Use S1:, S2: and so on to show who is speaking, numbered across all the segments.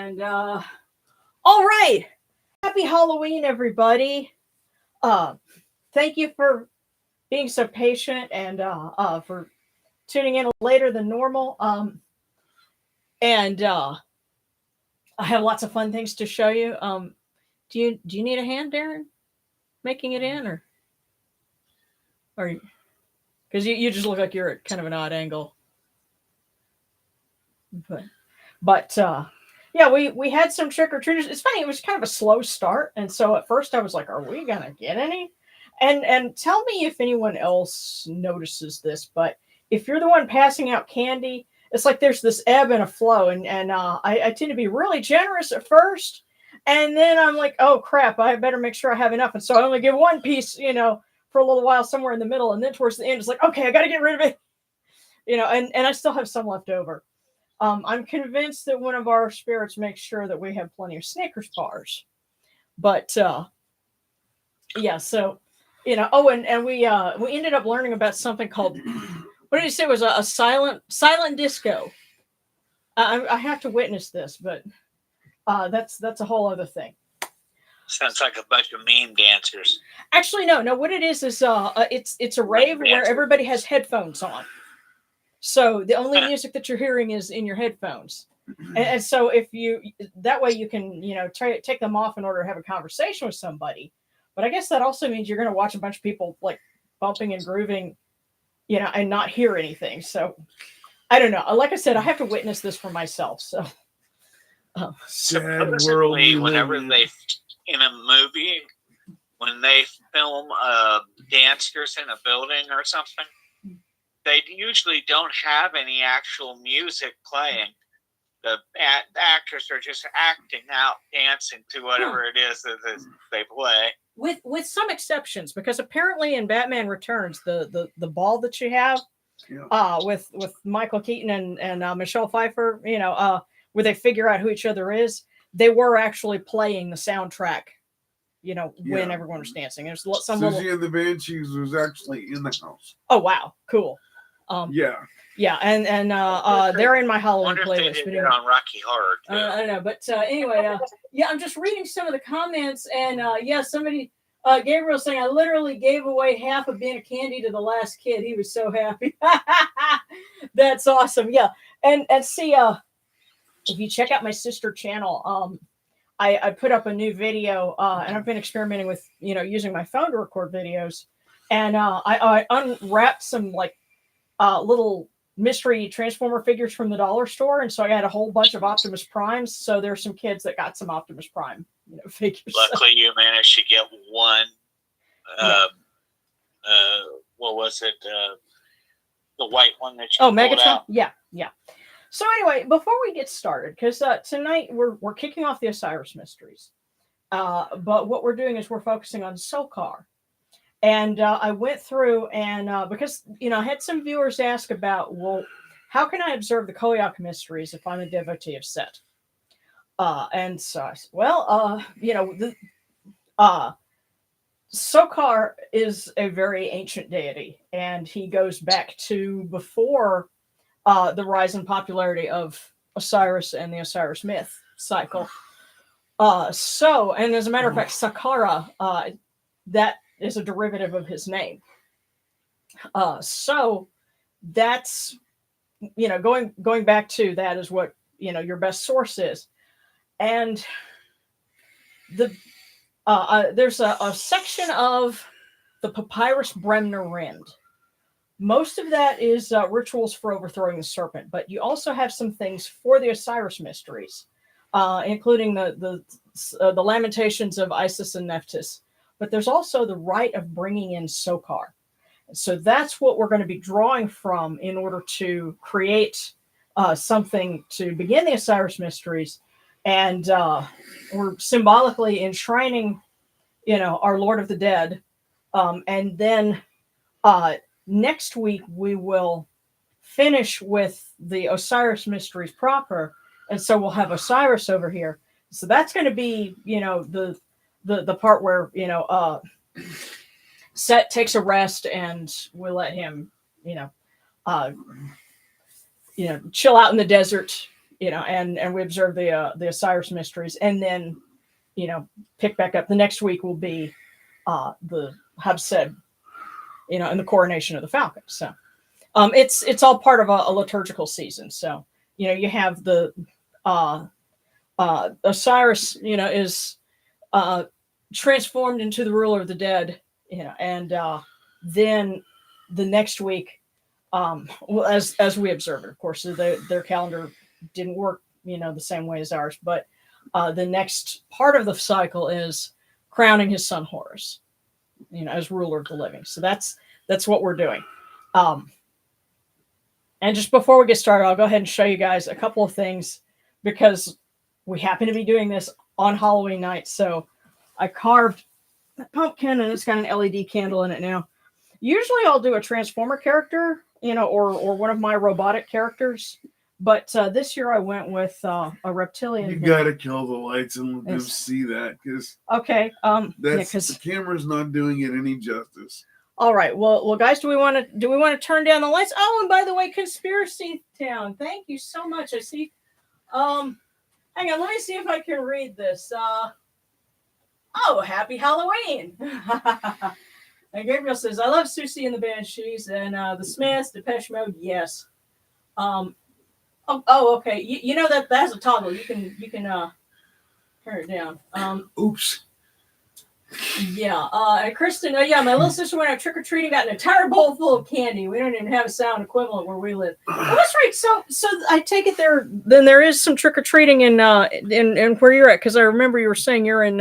S1: And all right, happy Halloween, everybody. Thank you for being so patient and for tuning in later than normal. And I have lots of fun things to show you. Do you need a hand, Darren, making it in, or because you just look like you're at kind of an odd angle. But yeah, we had some trick or treaters. It's funny, it was kind of a slow start, and so at first I was like, "Are we gonna get any?" And tell me if anyone else notices this, but if you're the one passing out candy, it's like there's this ebb and a flow, and I tend to be really generous at first, and then I'm like, "Oh crap, I better make sure I have enough," and so I only give one piece, for a little while somewhere in the middle, and then towards the end, it's like, "Okay, I got to get rid of it," and I still have some left over. I'm convinced that one of our spirits makes sure that we have plenty of Snickers bars. But yeah, so Oh, and we ended up learning about something called, what did you say it was, a silent disco. I have to witness this, but that's a whole other thing.
S2: Sounds like a bunch of meme dancers.
S1: Actually, no. What it is it's a rave where everybody has headphones on. So the only music that you're hearing is in your headphones. And so that way you can, take them off in order to have a conversation with somebody. But I guess that also means you're going to watch a bunch of people like bumping and grooving, and not hear anything. So I don't know. Like I said, I have to witness this for myself. So
S2: supposedly whenever they, in a movie, when they film dancers in a building or something, they usually don't have any actual music playing. The actors are just acting out, dancing to whatever it is that they play.
S1: With some exceptions, because apparently in Batman Returns, the ball that you have, with Michael Keaton and Michelle Pfeiffer, where they figure out who each other is, they were actually playing the soundtrack. When everyone was dancing, there's some
S3: Susie and the Banshees was actually in the house.
S1: Oh wow, cool.
S3: Yeah,
S1: and they're in my Halloween playlist.
S2: They did it on Rocky Horror.
S1: I don't know, but anyway, I'm just reading some of the comments, and somebody, Gabriel saying, I literally gave away half a bin of candy to the last kid. He was so happy. That's awesome. Yeah, and see, if you check out my sister channel, I put up a new video, and I've been experimenting with using my phone to record videos, and I unwrapped some little mystery Transformer figures from the dollar store, and so I had a whole bunch of Optimus Primes. So there's some kids that got some Optimus Prime figures.
S2: Luckily, you managed to get one. What was it? The white one that you pulled
S1: Megatron.
S2: Out?
S1: Yeah. So anyway, before we get started, because tonight we're kicking off the Osiris mysteries, but what we're doing is we're focusing on Sokar. And I went through and because, I had some viewers ask about, well, how can I observe the Khoiakh mysteries if I'm a devotee of Set? And so I said, well, Sokar is a very ancient deity, and he goes back to before the rise in popularity of Osiris and the Osiris myth cycle. And as a matter of fact, Sakara, that is a derivative of his name. So that's, going back to that is what, your best source is. And there's a section of the Papyrus Bremner Rend. Most of that is rituals for overthrowing the serpent, but you also have some things for the Osiris mysteries, including the lamentations of Isis and Nephthys. But there's also the rite of bringing in Sokar. So that's what we're going to be drawing from in order to create something to begin the Osiris mysteries. And we're symbolically enshrining, our Lord of the Dead. And then next week, we will finish with the Osiris mysteries proper. And so we'll have Osiris over here. So that's going to be, the part where Set takes a rest, and we let him chill out in the desert, and we observe the Osiris mysteries, and then, pick back up. The next week will be the Habsed, and the coronation of the falcon. So it's all part of a liturgical season. So, you have the Osiris, is transformed into the ruler of the dead, and then the next week, as we observe it, of course, their calendar didn't work, the same way as ours, but the next part of the cycle is crowning his son Horus, as ruler of the living. So that's what we're doing. And just before we get started, I'll go ahead and show you guys a couple of things, because we happen to be doing this on Halloween night. So I carved a pumpkin, and it's got an LED candle in it now. Usually I'll do a Transformer character, or one of my robotic characters. But this year I went with a reptilian.
S3: You gotta kill the lights and let them see that, because
S1: okay,
S3: the camera's not doing it any justice.
S1: All right, well, guys, do we want to turn down the lights? Oh, and by the way, Conspiracy Town, thank you so much. I see. Hang on, let me see if I can read this. Oh, happy Halloween! And Gabriel says, "I love Susie and the Banshees and the Smiths, Depeche Mode." Yes. Oh, okay. You know that has a toggle. You can turn it down.
S3: Oops.
S1: Yeah. And Kristen, yeah, my little sister went out trick or treating, got an entire bowl full of candy. We don't even have a sound equivalent where we live. Oh, that's right. So I take it there is some trick or treating in where you're at, because I remember you were saying you're in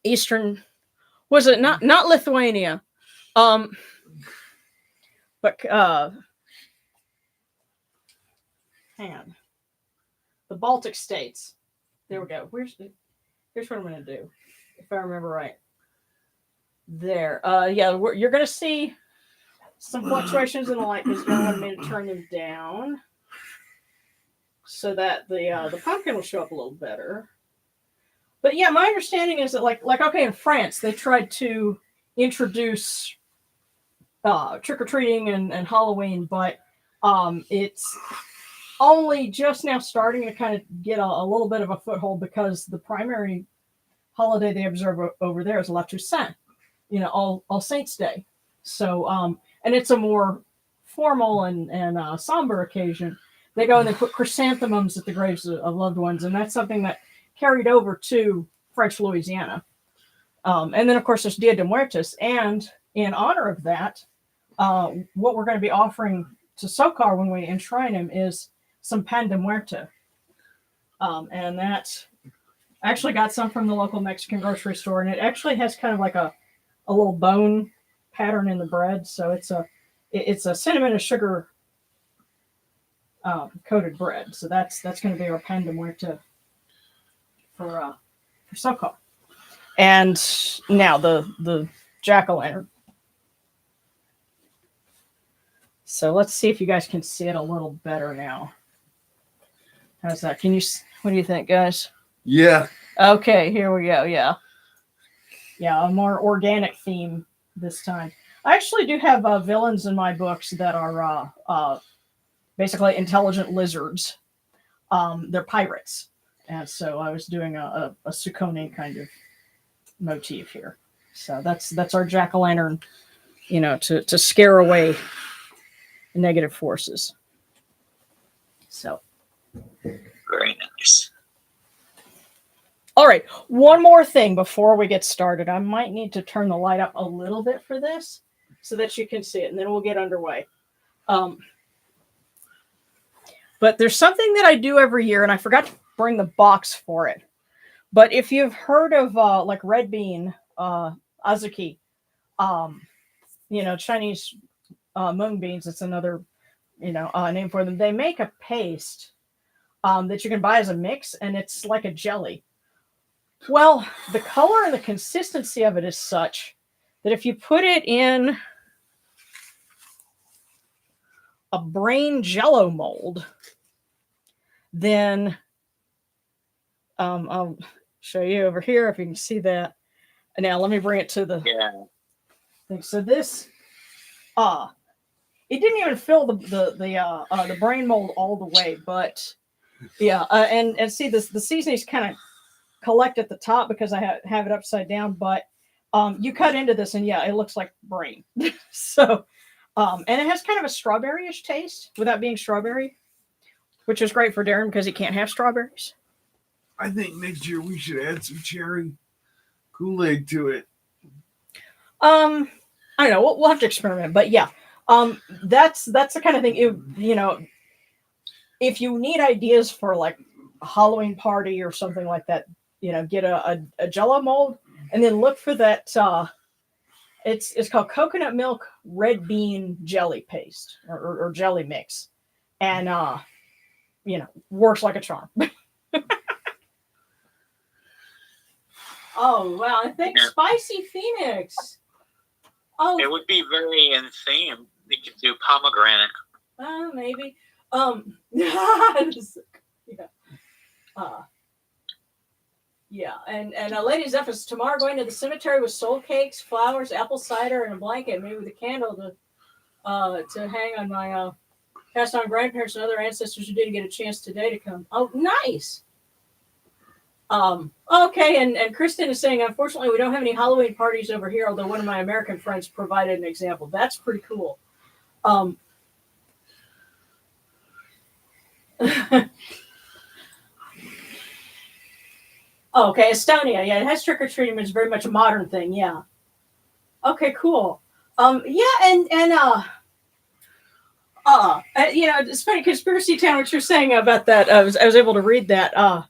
S1: Eastern. Was it not Lithuania? But hang on. The Baltic states. There we go. Here's what I'm going to do, if I remember right. There. Yeah, you're going to see some fluctuations in the light, because I wanted me to turn them down so that the pumpkin will show up a little better. But yeah, my understanding is that like okay, in France they tried to introduce trick-or-treating and Halloween, but it's only just now starting to kind of get a little bit of a foothold, because the primary holiday they observe over there is La Toussaint, All Saints Day. So and it's a more formal and somber occasion. They go and they put chrysanthemums at the graves of loved ones, and that's something that carried over to French Louisiana. And then, of course, there's Dia de Muertos. And in honor of that, what we're going to be offering to Sokar when we enshrine him is some pan de muerto. And that I actually got some from the local Mexican grocery store. And it actually has kind of like a little bone pattern in the bread. So it's a cinnamon and sugar coated bread. So that's going to be our pan de muerto for Sokar. And now the jack-o'-lantern. So let's see if you guys can see it a little better now. How's that? What do you think, guys?
S3: Yeah.
S1: Okay, here we go. Yeah, a more organic theme this time. I actually do have villains in my books that are basically intelligent lizards. They're pirates. And so I was doing a Sukone kind of motif here. So that's our jack-o'-lantern, to scare away negative forces. So
S2: very nice.
S1: All right, one more thing before we get started. I might need to turn the light up a little bit for this so that you can see it, and then we'll get underway. But there's something that I do every year, and I forgot to bring the box for it. But if you've heard of like red bean, azuki, Chinese mung beans, it's another name for them. They make a paste that you can buy as a mix, and it's like a jelly. Well, the color and the consistency of it is such that if you put it in a brain jello mold, then I'll show you over here if you can see that. Now let me bring it to the thing. So this it didn't even fill the brain mold all the way, but yeah, and see the seasonings kind of collect at the top because I have it upside down, but you cut into this and yeah, it looks like brain. So and it has kind of a strawberry-ish taste without being strawberry, which is great for Darren because he can't have strawberries.
S3: I think next year we should add some cherry Kool-Aid to it.
S1: I don't know. We'll have to experiment, but yeah, that's the kind of thing. If you need ideas for like a Halloween party or something like that, get a Jello mold and then look for that. It's called coconut milk red bean jelly paste or jelly mix, and works like a charm. Oh wow! I think Spicy Phoenix. Oh,
S2: it would be very in theme. You could do pomegranate.
S1: Maybe. Yeah. And Lady Zephyr's tomorrow going to the cemetery with soul cakes, flowers, apple cider, and a blanket, maybe with a candle to hang on my passed on grandparents and other ancestors who didn't get a chance today to come. Oh, nice. Okay, and Kristen is saying, unfortunately, we don't have any Halloween parties over here, although one of my American friends provided an example. That's pretty cool. Okay, Estonia. Yeah, it has trick-or-treating, but it's very much a modern thing. Yeah. Okay, cool. Yeah, and it's funny, Conspiracy Town, what you're saying about that. I was able to read that.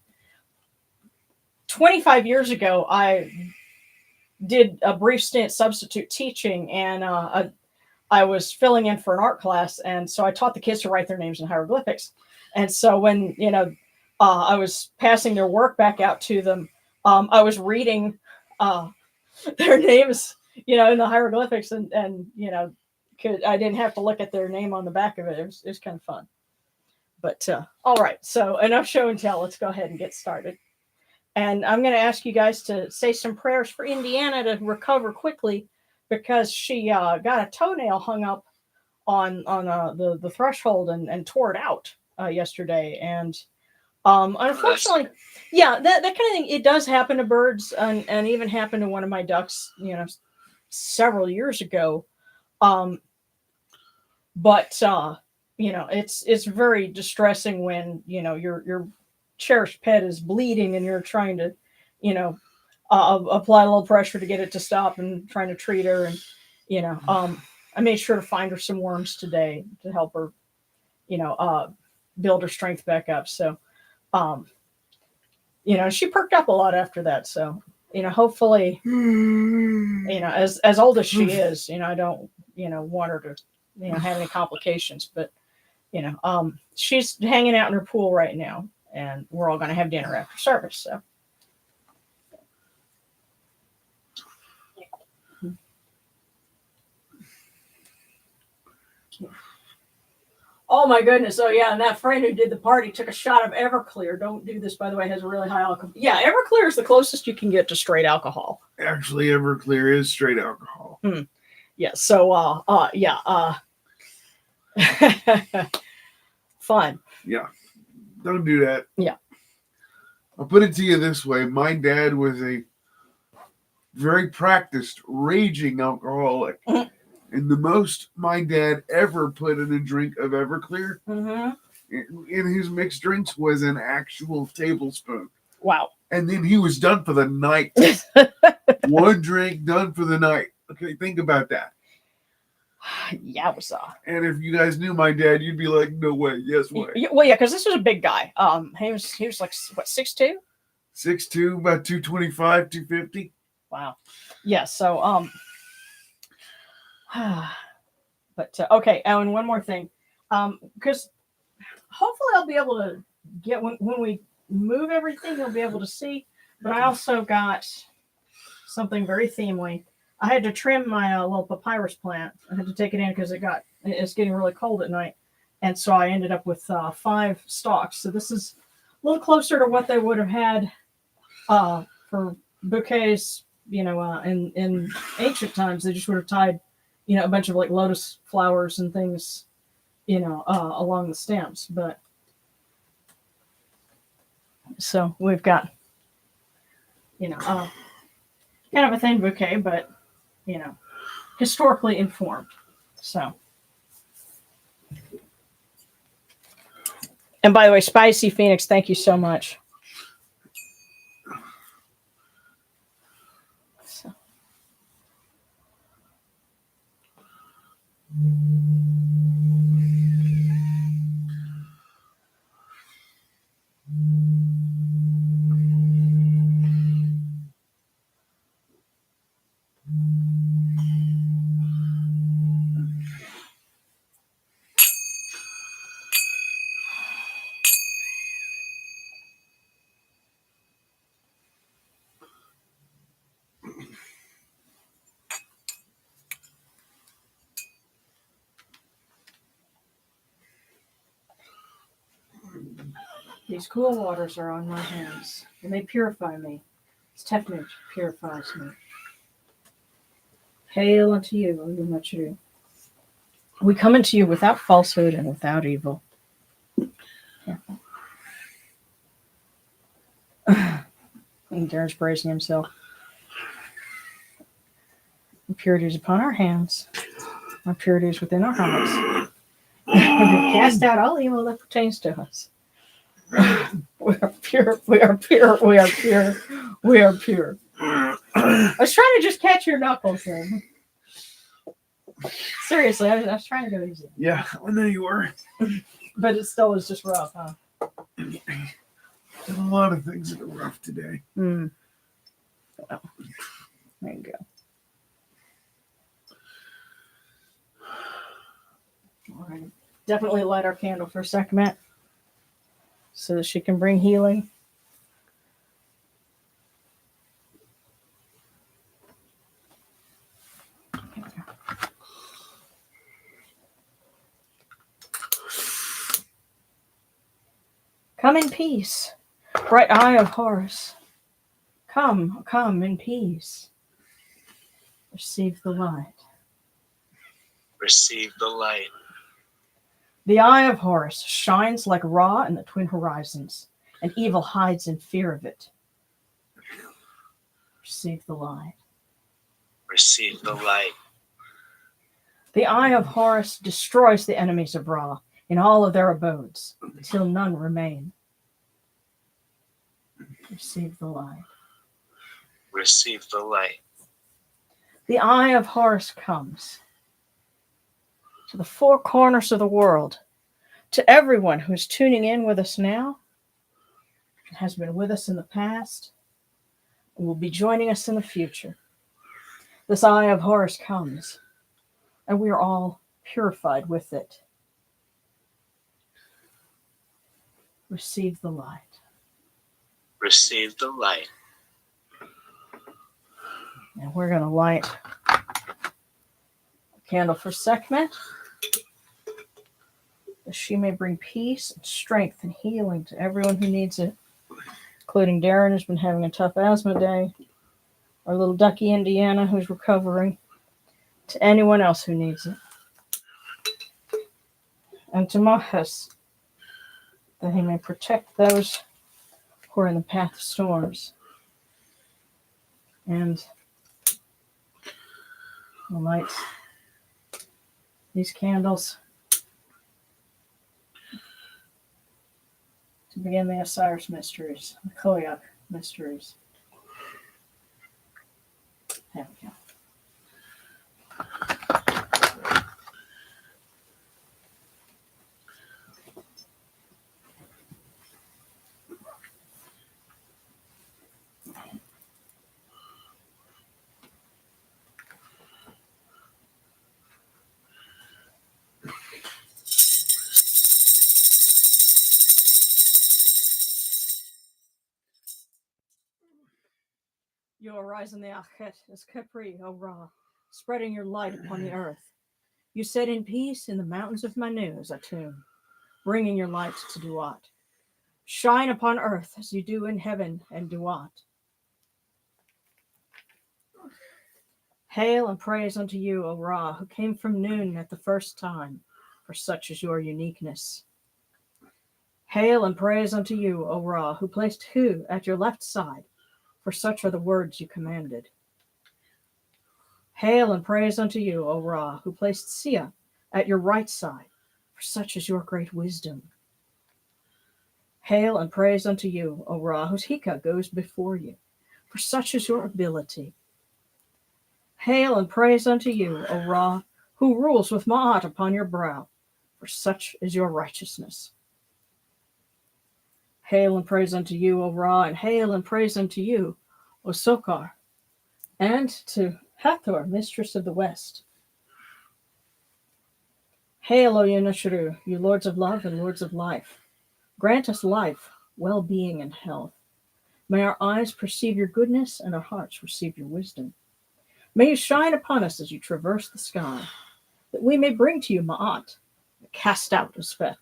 S1: 25 years ago, I did a brief stint substitute teaching, and I was filling in for an art class, and so I taught the kids to write their names in hieroglyphics. And so when I was passing their work back out to them, I was reading their names, in the hieroglyphics, and I didn't have to look at their name on the back of it. It was kind of fun. But all right, so enough show and tell. Let's go ahead and get started. And I'm going to ask you guys to say some prayers for Indiana to recover quickly, because she got a toenail hung up on the threshold and tore it out yesterday. And unfortunately, yeah, that kind of thing, it does happen to birds, and even happened to one of my ducks, several years ago. But it's very distressing when your cherished pet is bleeding and you're trying to apply a little pressure to get it to stop and trying to treat her. And I made sure to find her some worms today to help her build her strength back up. So she perked up a lot after that. So hopefully as old as she is, I don't want her to have any complications, but she's hanging out in her pool right now, and we're all going to have dinner after service. So oh my goodness. Oh yeah, and that friend who did the party took a shot of Everclear. Don't do this, by the way. It has a really high alcohol. Yeah, Everclear is the closest you can get to straight alcohol.
S3: Actually, Everclear is straight alcohol.
S1: Yeah, so fun.
S3: Yeah, don't do that.
S1: Yeah.
S3: I'll put it to you this way. My dad was a very practiced, raging alcoholic. And the most my dad ever put in a drink of Everclear in his mixed drinks was an actual tablespoon.
S1: Wow.
S3: And then he was done for the night. One drink, done for the night. Okay, think about that.
S1: Yowza.
S3: And if you guys knew my dad, you'd be like, no way, yes way.
S1: Well, yeah, because this was a big guy. He was like, what, 6'2"?
S3: 6'2", about 225, 250.
S1: Wow. Yeah, so but okay. Oh, and one more thing, because hopefully I'll be able to get when we move everything, you'll be able to see. But I also got something very themely. I had to trim my little papyrus plant. I had to take it in because it's getting really cold at night, and so I ended up with 5 stalks. So this is a little closer to what they would have had for bouquets. In ancient times, they just would have tied a bunch of like lotus flowers and things, along the stems. But so we've got, kind of a thin bouquet, but, historically informed. So. And by the way, Spicy Phoenix, thank you so much. So. These cool waters are on my hands, and they purify me. This Tefnut purifies me. Hail unto you, O Lumachuru. We come into you without falsehood and without evil. And Darren's praising himself. Impurity is upon our hands. Our purity is within our hearts. Cast out all evil that pertains to us. We are pure. We are pure. We are pure. We are pure. I was trying to just catch your knuckles there. Seriously, I was trying to go easy.
S3: Yeah, I know you were.
S1: But it still was just rough, huh?
S3: There's a lot of things that are rough today.
S1: Well, there you go. All right. Definitely light our candle for a second, Matt, so that she can bring healing. Come in peace, bright eye of Horus. Come in peace. Receive the light.
S2: Receive the light.
S1: The eye of Horus shines like Ra in the twin horizons, and evil hides in fear of it. Receive the light.
S2: Receive the light.
S1: The eye of Horus destroys the enemies of Ra in all of their abodes, till none remain. Receive the light.
S2: Receive the light.
S1: The eye of Horus comes to the four corners of the world, to everyone who is tuning in with us now, and has been with us in the past, and will be joining us in the future. This eye of Horus comes, and we are all purified with it. Receive the light.
S2: Receive the light.
S1: And we're going to light a candle for Sekhmet, that she may bring peace and strength and healing to everyone who needs it, including Darren, who's been having a tough asthma day, our little ducky Indiana, who's recovering, to anyone else who needs it. And to Mahas, that he may protect those who are in the path of storms. And we'll light these candles to begin the Osiris mysteries, the Khoiakh mysteries. There we go. You arise in the Achet as Khepri, O Ra, spreading your light upon the earth. You set in peace in the mountains of Manu, Zatum, bringing your light to Duat. Shine upon earth as you do in heaven and Duat. Hail and praise unto you, O Ra, who came from noon at the first time, for such is your uniqueness. Hail and praise unto you, O Ra, who placed Hu at your left side, for such are the words you commanded. Hail and praise unto you, O Ra, who placed Sia at your right side, for such is your great wisdom. Hail and praise unto you, O Ra, whose Hika goes before you, for such is your ability. Hail and praise unto you, O Ra, who rules with Ma'at upon your brow, for such is your righteousness. Hail and praise unto you, O Ra, and hail and praise unto you, O Sokar, and to Hathor, mistress of the west. Hail, O Yenashru, you lords of love and lords of life. Grant us life, well-being, and health. May our eyes perceive your goodness and our hearts receive your wisdom. May you shine upon us as you traverse the sky, that we may bring to you Ma'at, cast out Uspet.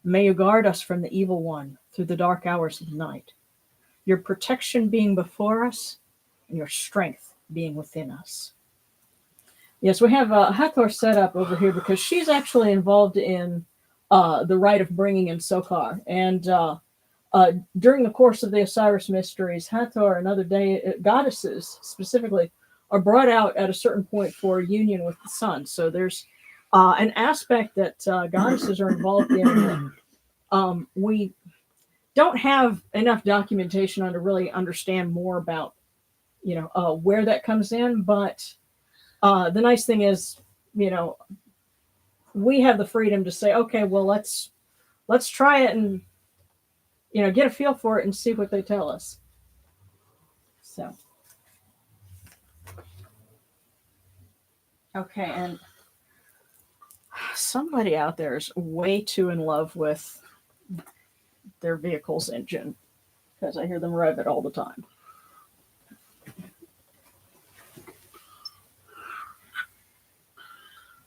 S1: May you guard us from the evil one through the dark hours of the night, your protection being before us and your strength being within us. Yes, we have Hathor set up over here because she's actually involved in the rite of bringing in Sokar. And during the course of the Osiris mysteries, Hathor and other goddesses specifically are brought out at a certain point for union with the sun. So there's an aspect that goddesses are involved in. We don't have enough documentation on to really understand more about, where that comes in. But the nice thing is, we have the freedom to say, okay, well, let's try it and, get a feel for it and see what they tell us. So. Okay, and somebody out there is way too in love with their vehicle's engine because I hear them rev it all the time.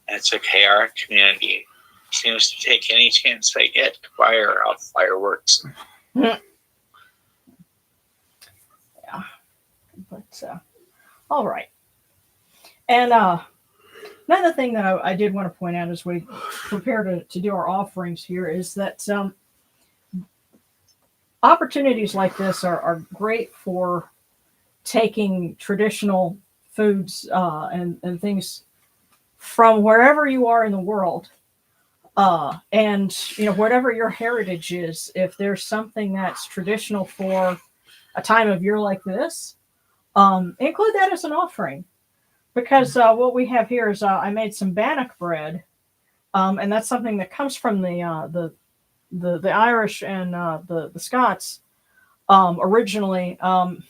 S2: That's okay. Our community seems to take any chance they get to fire off fireworks.
S1: Yeah. But, all right. And another thing that I did want to point out as we prepare to do our offerings here is that opportunities like this are great for taking traditional foods and things from wherever you are in the world. And, whatever your heritage is, if there's something that's traditional for a time of year like this, include that as an offering. Because what we have here is I made some bannock bread, and that's something that comes from the Irish and the Scots originally. Kind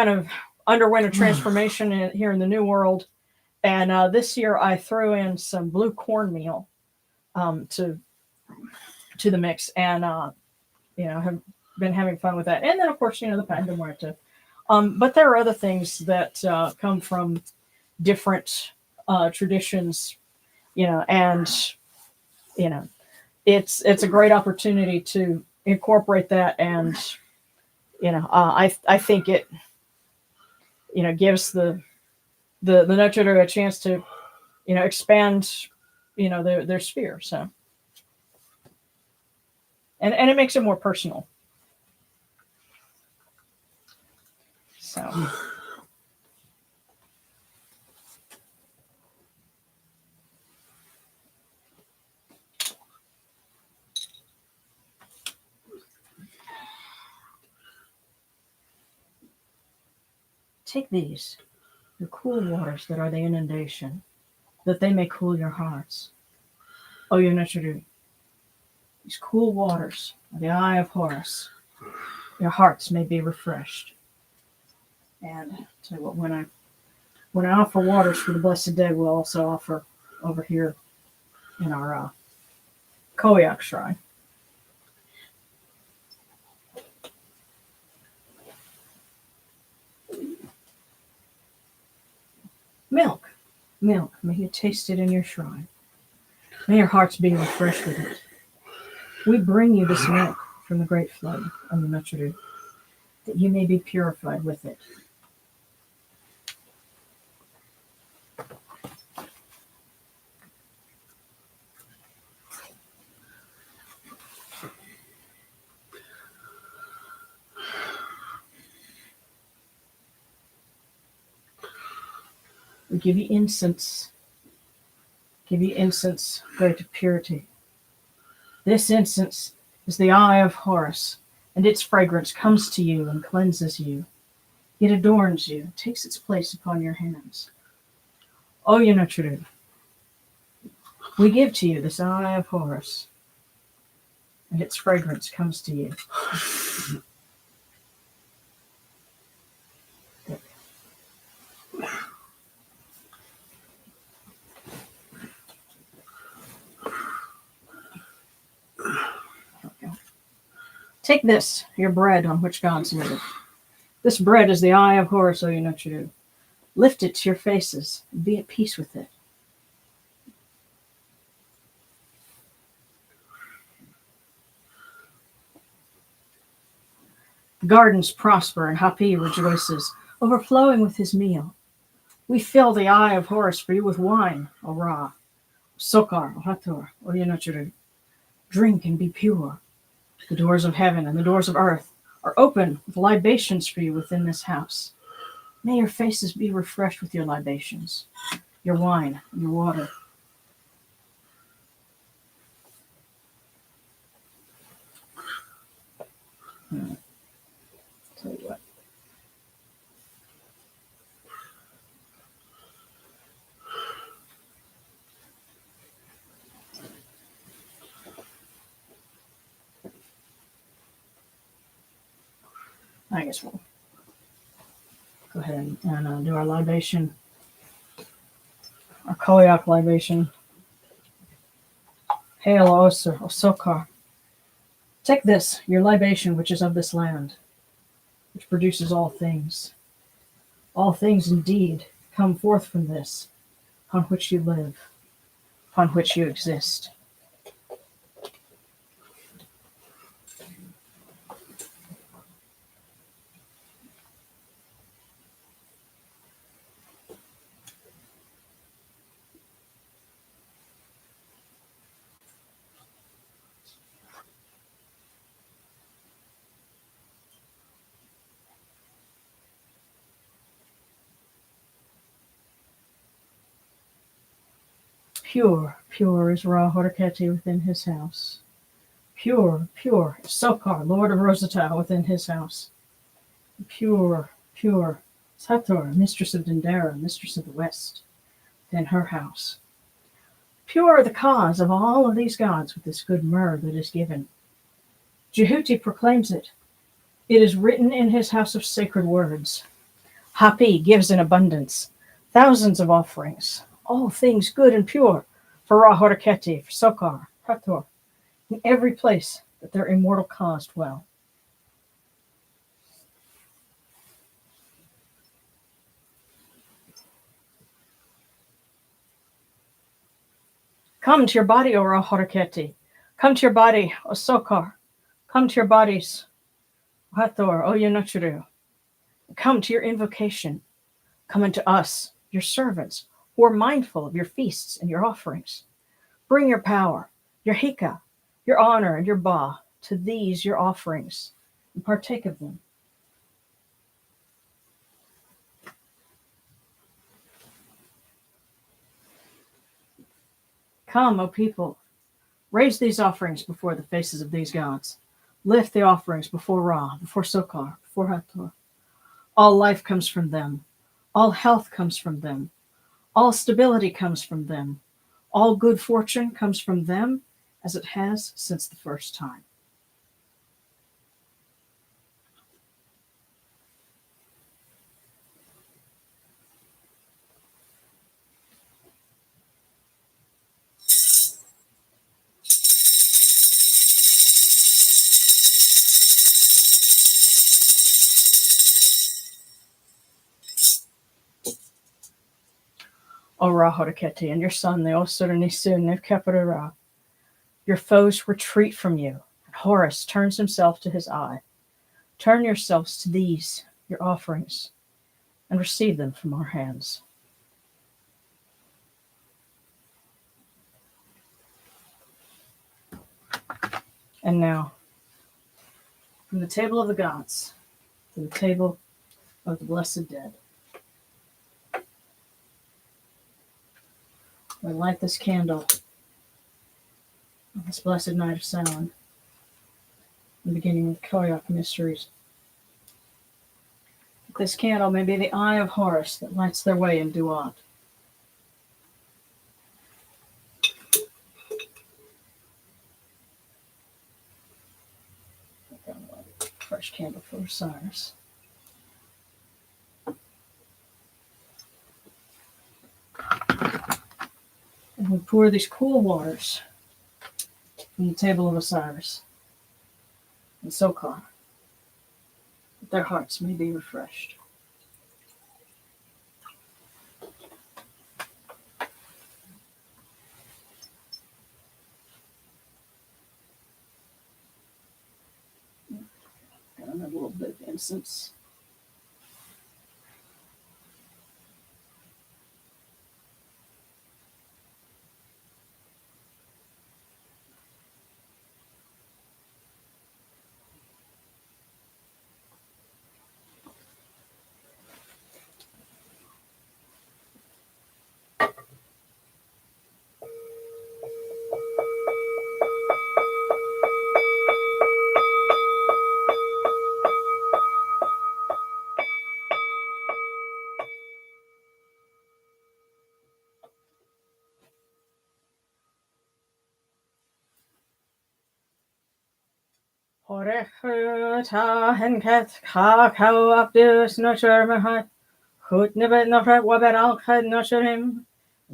S1: of underwent a transformation here in the New World, and this year I threw in some blue cornmeal to the mix, and have been having fun with that. And then of course the pandemorte. But there are other things that come from different traditions, and it's a great opportunity to incorporate that, and I think it gives the nurturer a chance to expand their sphere. So and it makes it more personal. So. Take these, the cool waters that are the inundation, that they may cool your hearts. O Yonachuru, these cool waters are the eye of Horus. Your hearts may be refreshed. And I'll tell you what, when I offer waters for the blessed dead, we'll also offer over here in our Khoiakh shrine. Milk, may you taste it in your shrine. May your hearts be refreshed with it. We bring you this milk from the great flood on the Notre, that you may be purified with it. We give you incense. Give you incense, great of purity. This incense is the eye of Horus, and its fragrance comes to you and cleanses you. It adorns you, takes its place upon your hands. O Yunachuru, we give to you this eye of Horus, and its fragrance comes to you. Take this, your bread on which gods live. This bread is the eye of Horus, O Yunachuru. Lift it to your faces and be at peace with it. The gardens prosper and Hapi rejoices, overflowing with his meal. We fill the eye of Horus for you with wine, O Ra, Sokar, O Hathor, O Yunachuru. Drink and be pure. The doors of heaven and the doors of earth are open with libations for you within this house. May your faces be refreshed with your libations, your wine, and your water. Tell you what. I guess we'll go ahead and do our libation, our Khoiakh libation. Hail, O Sokar. Take this, your libation, which is of this land, which produces all things. All things indeed come forth from this, upon which you live, upon which you exist. Pure, pure is Ra Horeketi within his house. Pure, pure is Sokar, Lord of Rosatau, within his house. Pure, pure is Hathor, mistress of Dendera, mistress of the West, within her house. Pure are the cause of all of these gods with this good myrrh that is given. Jehuti proclaims it. It is written in his house of sacred words. Hapi gives in abundance, thousands of offerings, all things good and pure, for Ra Horeketi, for Sokar, Hathor, in every place that their immortal cause dwell. Come to your body, O Ra Horeketi. Come to your body, O Sokar. Come to your bodies, O Hathor, O Yunachuru. Come to your invocation. Come unto us, your servants, who are mindful of your feasts and your offerings. Bring your power, your hika, your honor, and your ba to these your offerings, and partake of them. Come, O people, raise these offerings before the faces of these gods. Lift the offerings before Ra, before Sokar, before Hathor. All life comes from them. All health comes from them. All stability comes from them. All good fortune comes from them, as it has since the first time. O Ra Horeketi, and your son, the Osir Nisun Nevkeperura. Your foes retreat from you, and Horus turns himself to his eye. Turn yourselves to these, your offerings, and receive them from our hands. And now, from the table of the gods to the table of the blessed dead. We light this candle on this blessed night of Samhain, the beginning of Khoiakh mysteries. This candle may be the eye of Horus that lights their way in Duat. Fresh candle for Osiris. And we pour these cool waters from the table of Osiris and Sokar, that their hearts may be refreshed. Got another little bit of incense. Horechta henket kakao abdus nurture mahat. Hoot nibet nofret wabet alkad nurture him.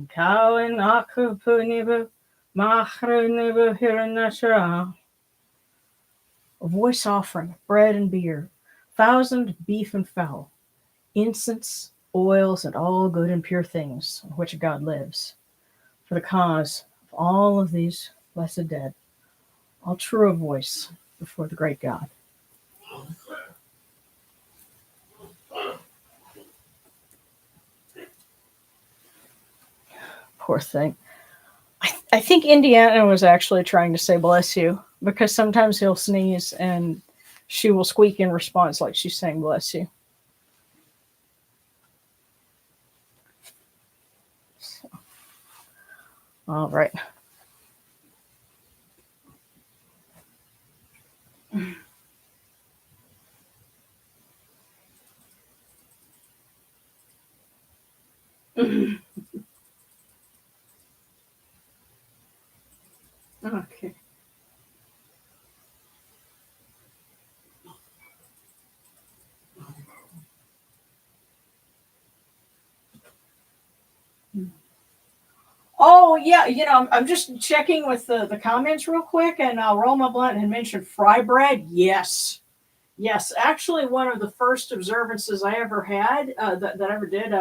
S1: Cow and akupu nibu. Machru nibu hirin nurture. A voice offering, bread and beer, 1,000 beef and fowl, incense, oils, and all good and pure things in which God lives, for the cause of all of these blessed dead, all true of voice before the great God. Poor thing. I think Indiana was actually trying to say bless you, because sometimes he'll sneeze and she will squeak in response like she's saying bless you. So, all right. Okay. Oh, yeah, I'm just checking with the comments real quick, and Roma Blunt had mentioned fry bread. Yes. Yes, actually, one of the first observances I ever had, that I ever did,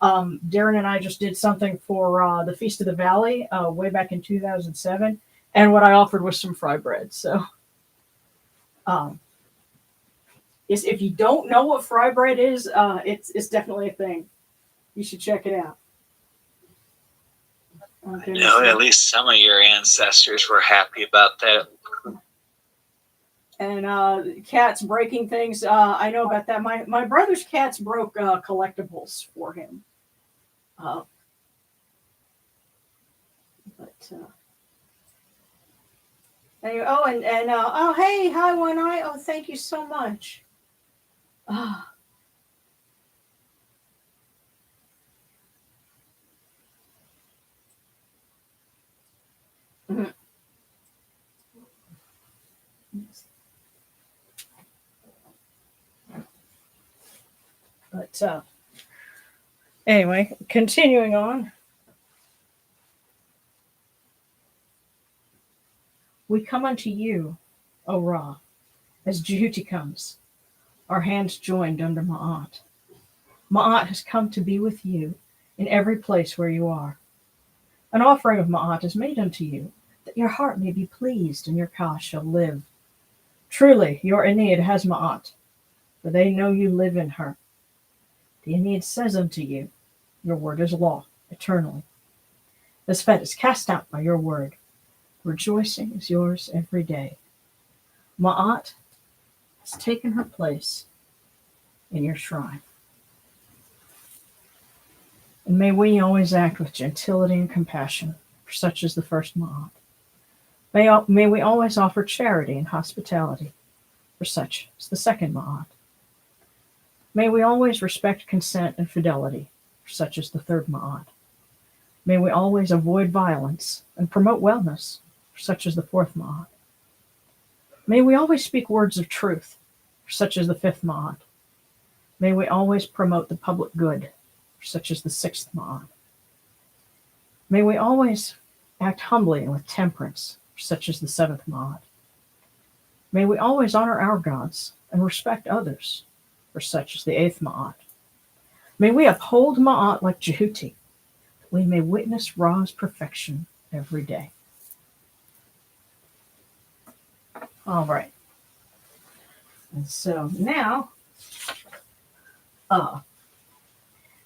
S1: Darren and I just did something for the Feast of the Valley way back in 2007, and what I offered was some fry bread. So, if you don't know what fry bread is, it's definitely a thing. You should check it out. Okay,
S2: at least some of your ancestors were happy about that.
S1: And cats breaking things. I know about that. My brother's cats broke collectibles for him. But anyway, oh, hey, hi, One Eye. Oh, thank you so much. Mhm. But anyway, continuing on. We come unto you, O Ra, as Jehuti comes, our hands joined under Ma'at. Ma'at has come to be with you in every place where you are. An offering of Ma'at is made unto you, that your heart may be pleased and your Ka shall live. Truly, your Aeneid has Ma'at, for they know you live in her. The Aeneid says unto you, your word is law, eternally. The Svet is cast out by your word. Rejoicing is yours every day. Ma'at has taken her place in your shrine. And may we always act with gentility and compassion, for such is the first Ma'at. May we always offer charity and hospitality, for such is the second Ma'at. May we always respect consent and fidelity, for such is the third Ma'at. May we always avoid violence and promote wellness, for such is the fourth Ma'at. May we always speak words of truth, for such is the fifth Ma'at. May we always promote the public good, for such is the sixth Ma'at. May we always act humbly and with temperance, for such is the seventh Ma'at. May we always honor our gods and respect others, for such is the eighth Ma'at. May we uphold Ma'at like Jehuti, that we may witness Ra's perfection every day. All right. And so now,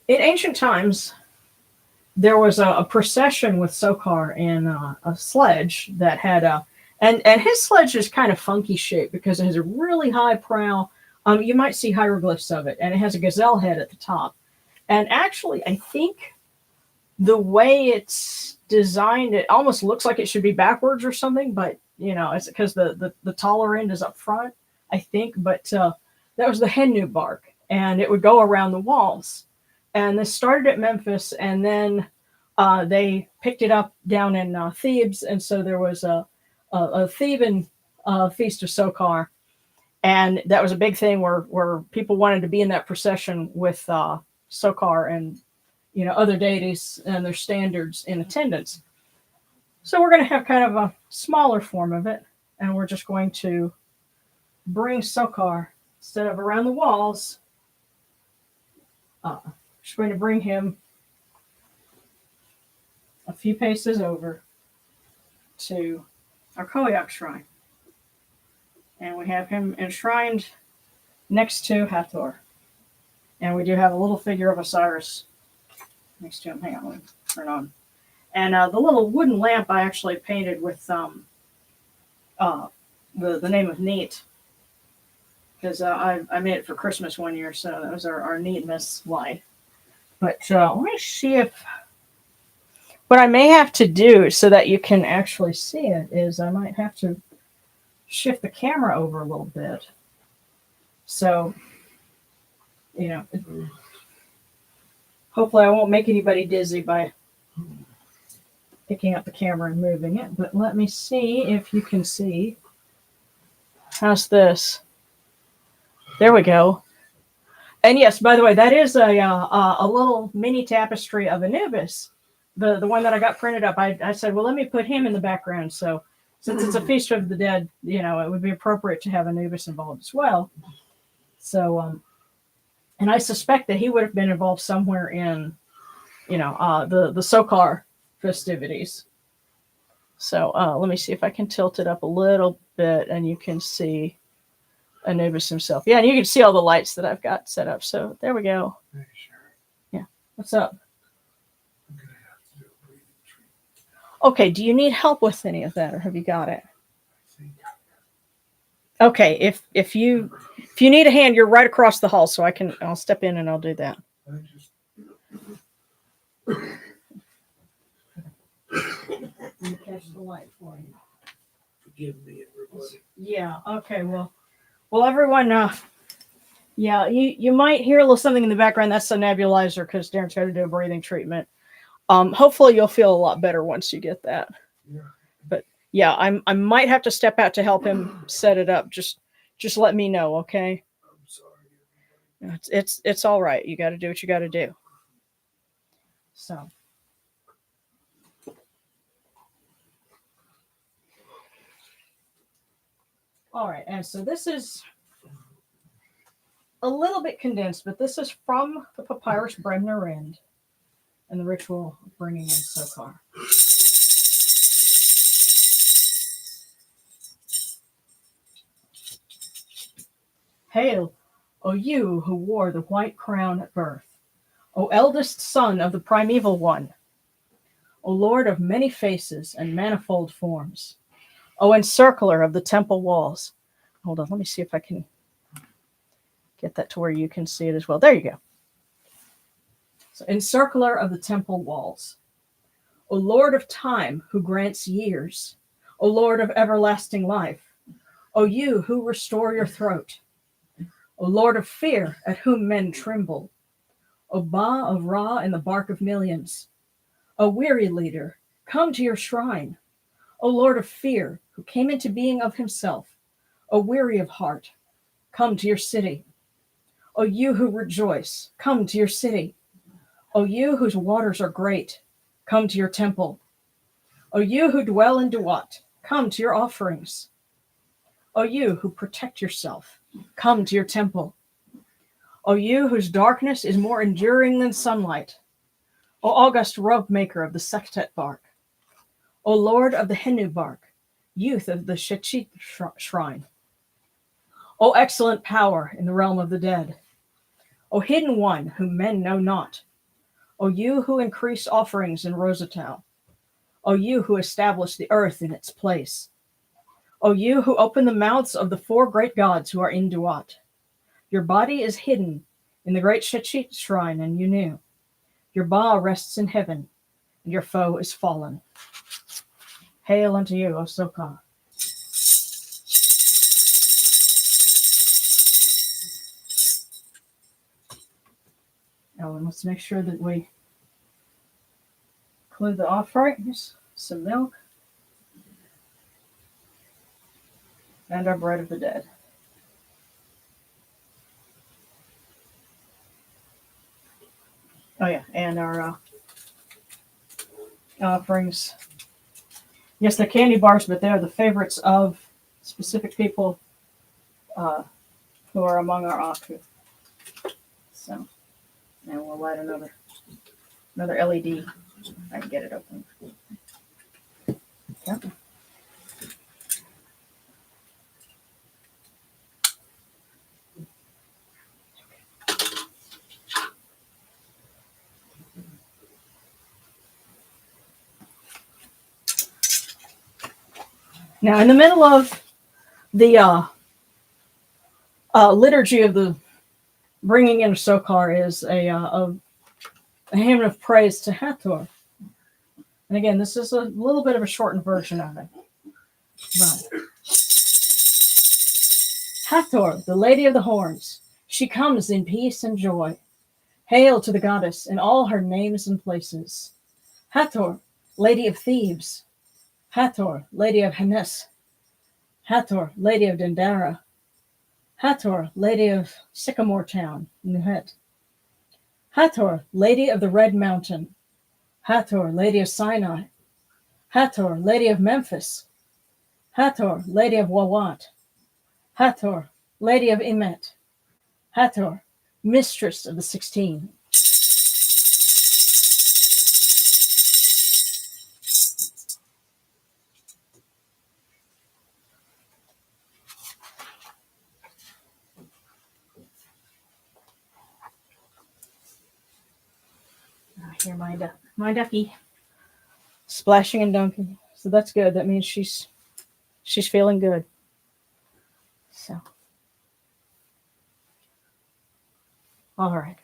S1: in ancient times, there was a procession with Sokar in a sledge that had and his sledge is kind of funky shaped because it has a really high prow. You might see hieroglyphs of it, and it has a gazelle head at the top. And actually, I think the way it's designed, it almost looks like it should be backwards or something, but it's because the taller end is up front, I think. But that was the hennu bark, and it would go around the walls. And this started at Memphis, and then they picked it up down in Thebes, and so there was a Theban feast of Sokar, and that was a big thing where people wanted to be in that procession with Sokar and other deities and their standards in attendance. So we're going to have kind of a smaller form of it, and we're just going to bring Sokar instead of around the walls. Just going to bring him a few paces over to our Khoiakh shrine. And we have him enshrined next to Hathor. And we do have a little figure of Osiris next to him. Hang on, let me turn on. And the little wooden lamp I actually painted with the name of Neat. Because I made it for Christmas one year, so that was our Neatness light. But let me see if... What I may have to do so that you can actually see it is I might have to shift the camera over a little bit. So, hopefully I won't make anybody dizzy by picking up the camera and moving it. But let me see if you can see. How's this? There we go. And yes, by the way, that is a little mini tapestry of Anubis. The one that I got printed up. I said, well, let me put him in the background. So since it's a feast of the dead, it would be appropriate to have Anubis involved as well. So, and I suspect that he would have been involved somewhere in, the Sokar festivities. So let me see if I can tilt it up a little bit and you can see Anubis himself. Yeah, and you can see all the lights that I've got set up. So there we go.
S3: Hey, sure.
S1: Yeah. What's up?
S3: I'm going to have to do a breathing treatment.
S1: Okay, do you need help with any of that or have you got it? Okay, if you need a hand, you're right across the hall, so I'll step in and I'll do that.
S3: Let
S1: me catch the light for you.
S3: Forgive me, everybody.
S1: Yeah, okay, well everyone, yeah, you might hear a little something in the background. That's the nebulizer because Darren's got to do a breathing treatment. Hopefully you'll feel a lot better once you get that.
S3: Yeah.
S1: But yeah, I might have to step out to help him set it up. Just let me know, okay?
S3: I'm sorry.
S1: It's all right. You got to do what you got to do. So. All right, and so this is a little bit condensed, but this is from the Papyrus Bremner End and the ritual of bringing in Sokar. Hail, O you who wore the white crown at birth, O eldest son of the primeval one, O Lord of many faces and manifold forms, O encircler of the temple walls. Hold on, let me see if I can get that to where you can see it as well. There you go. So, encircler of the temple walls. O Lord of time, who grants years. O Lord of everlasting life. O you who restore your throat. O Lord of fear, at whom men tremble. O Ba of Ra in the bark of millions. O weary leader, come to your shrine. O Lord of fear, who came into being of himself. O weary of heart, come to your city. O you who rejoice, come to your city. O you whose waters are great, come to your temple. O you who dwell in Duat, come to your offerings. O you who protect yourself, come to your temple. O you whose darkness is more enduring than sunlight. O august robe maker of the Sektet bark. O Lord of the Henu bark, youth of the Shechit shrine. O excellent power in the realm of the dead. O hidden one whom men know not. O you who increase offerings in Rosatau. O you who establish the earth in its place. O you who open the mouths of the four great gods who are in Duat. Your body is hidden in the great Shechit shrine, and you knew. Your Ba rests in heaven, and your foe is fallen. Hail unto you, O Sokar. Now we must make sure that we include the offerings, some milk, and our bread of the dead. Oh yeah, and our offerings. Yes, they're candy bars, but they're the favorites of specific people who are among our Aku. So, and we'll light another LED. I can get it open. Yep. Now, in the middle of the liturgy of the bringing in Sokar is a hymn of praise to Hathor. And again, this is a little bit of a shortened version of it. But Hathor, the lady of the horns, she comes in peace and joy. Hail to the goddess in all her names and places. Hathor, lady of Thebes. Hathor, lady of Hanes. Hathor, lady of Dendara. Hathor, lady of Sycamore Town, Nuhet. Hathor, lady of the Red Mountain. Hathor, lady of Sinai. Hathor, lady of Memphis. Hathor, lady of Wawat. Hathor, lady of Emet. Hathor, mistress of the 16. I hear my ducky splashing and dunking, so that's good. That means she's feeling good. So, all right.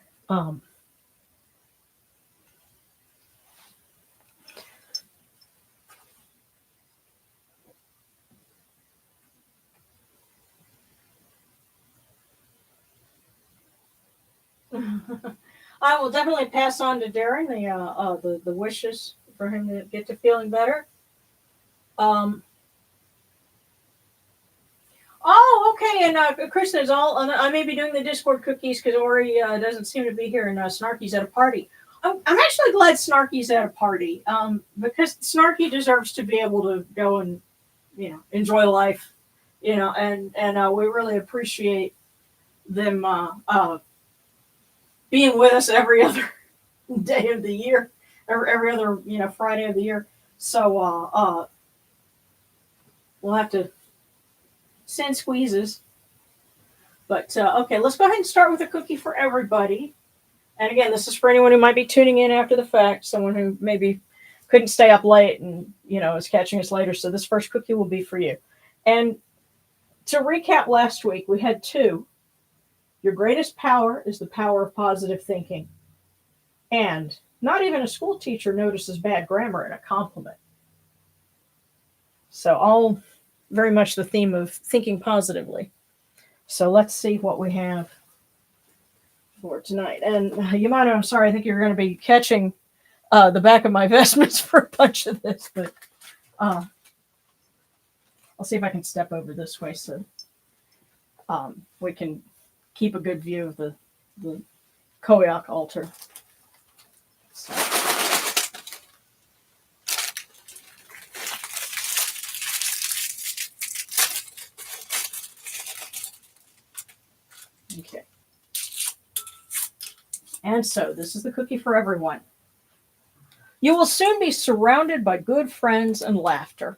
S1: I will definitely pass on to Darren the wishes for him to get to feeling better. Oh, okay. And Kristen is all. I may be doing the Discord cookies because Ori doesn't seem to be here, and Snarky's at a party. I'm actually glad Snarky's at a party because Snarky deserves to be able to go and enjoy life, and we really appreciate them being with us every other day of the year, or every other Friday of the year. So we'll have to send squeezes. But okay, let's go ahead and start with a cookie for everybody. And again, this is for anyone who might be tuning in after the fact, someone who maybe couldn't stay up late and is catching us later. So this first cookie will be for you. And to recap last week, we had 2. Your greatest power is the power of positive thinking. And not even a school teacher notices bad grammar in a compliment. So, all very much the theme of thinking positively. So, let's see what we have for tonight. And Yamato, I'm sorry, I think you're going to be catching the back of my vestments for a bunch of this, but I'll see if I can step over this way so we can keep a good view of the Khoiakh altar. So. Okay. And so, this is the cookie for everyone. You will soon be surrounded by good friends and laughter.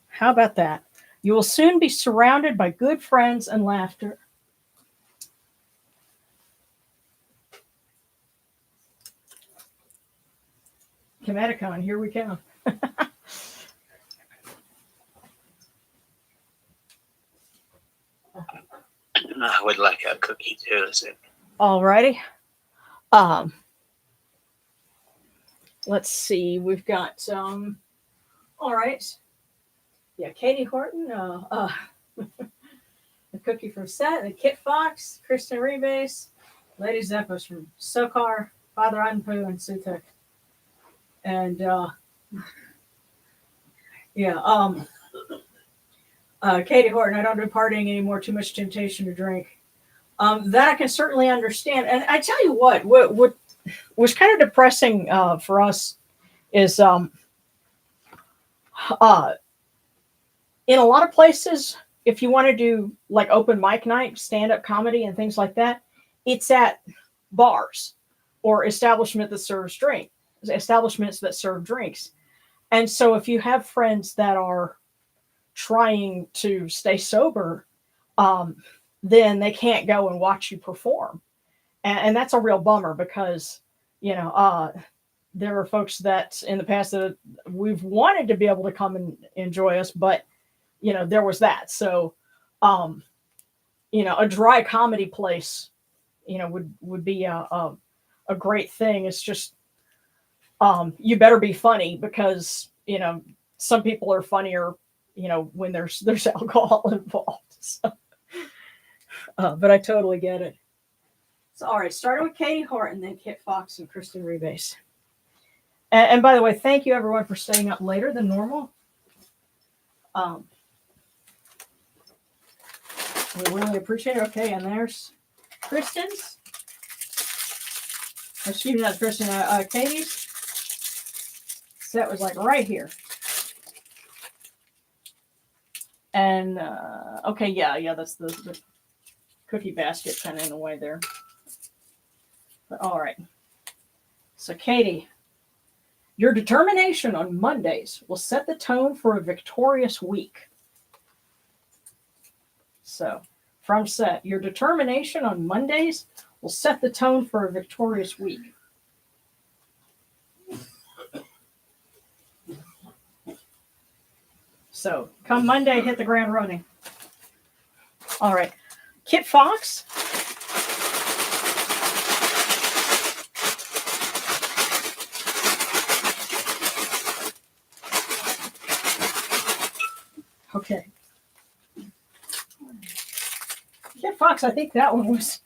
S1: How about that? You will soon be surrounded by good friends and laughter. Kemetic, here we go.
S2: I would like a cookie too.
S1: Alrighty. Let's see. We've got all right. Yeah, Katie Horton, a cookie from Set, and Kit Fox, Kristen Rebase, Lady Zephos from Sokar, Father Anpu, and Sutek. And Katie Horton, I don't do partying anymore, too much temptation to drink. That I can certainly understand. And I tell you what was kind of depressing for us is in a lot of places, if you want to do like open mic night, stand-up comedy and things like that, it's at bars or establishments that serve drinks. And so if you have friends that are trying to stay sober, then they can't go and watch you perform. And that's a real bummer because, there are folks that in the past that we've wanted to be able to come and enjoy us, but there was that. So, a dry comedy place, would be a great thing. It's just, you better be funny because, some people are funnier, when there's alcohol involved. So, but I totally get it. So, all right, starting with Katie Horton, then Kit Fox and Kristen Rebase. And by the way, thank you everyone for staying up later than normal. We really appreciate it. Okay, and there's Kristen's. Excuse me, not Kristen, Katie's. So that was like right here. And, okay, yeah, that's the cookie basket kind of in the way there. But all right. So, Katie, your determination on Mondays will set the tone for a victorious week. So, from Set, your determination on Mondays will set the tone for a victorious week. So, come Monday, hit the ground running. All right. Kit Fox. Okay. Kit Fox, I think that one was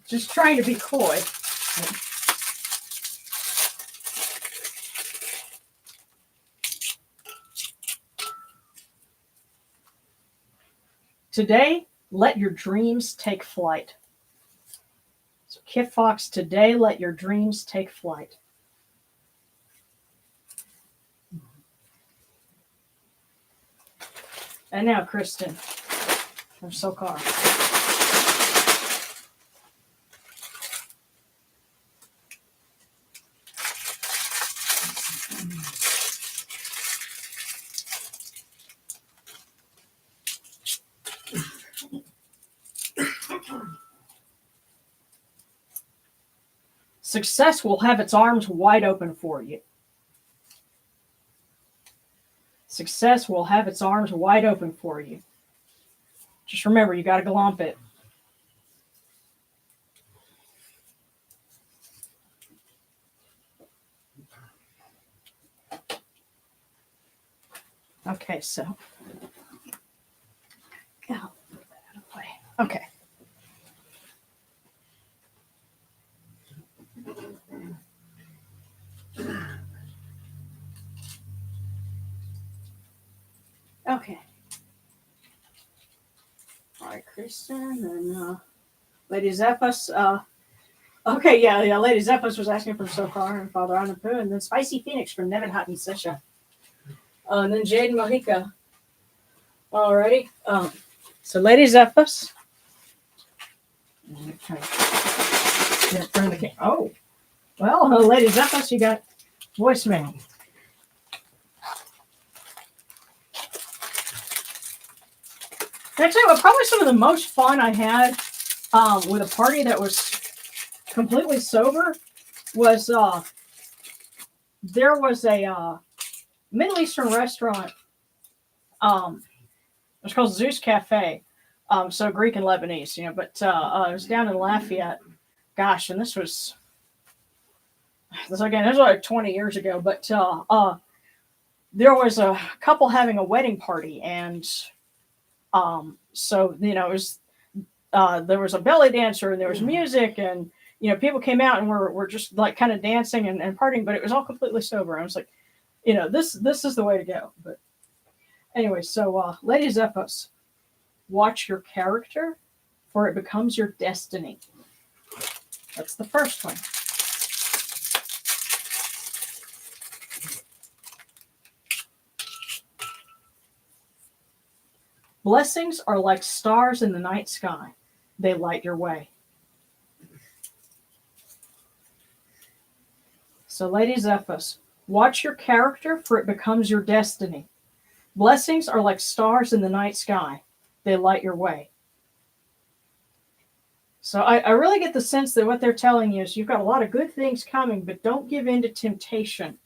S1: just trying to be coy. Today, let your dreams take flight. So, Kit Fox, today, let your dreams take flight. And now, Kristen from Sokar. Success will have its arms wide open for you. Success will have its arms wide open for you. Just remember, you got to glomp it. Okay, so oh, put that out of the way. Okay. Okay. All right, Kristen and Lady Zephyrus. Okay, yeah. Lady Zephyrus was asking for Sokar and Father Anapu, and then Spicy Phoenix from Nevin Hot and Sisha. And then Jade and Mohika. Alrighty. So Lady Zephyrus. Okay. Yeah, turn the oh. Well, Lady Zephyrus, you got voicemail. Actually, probably some of the most fun I had with a party that was completely sober was there was a Middle Eastern restaurant. It's called Zeus Cafe. So Greek and Lebanese, but it was down in Lafayette. Gosh, and this was like 20 years ago, but there was a couple having a wedding party, and so it was there was a belly dancer and there was music, and people came out and were just like kind of dancing and partying, but it was all completely sober. I was like, this is the way to go. But anyway, so Lady Zephyrus, watch your character, for it becomes your destiny. That's the first one. Blessings are like stars in the night sky. They light your way. So, Lady Zephyrus, watch your character, for it becomes your destiny. Blessings are like stars in the night sky. They light your way. So I really get the sense that what they're telling you is you've got a lot of good things coming, but don't give in to temptation.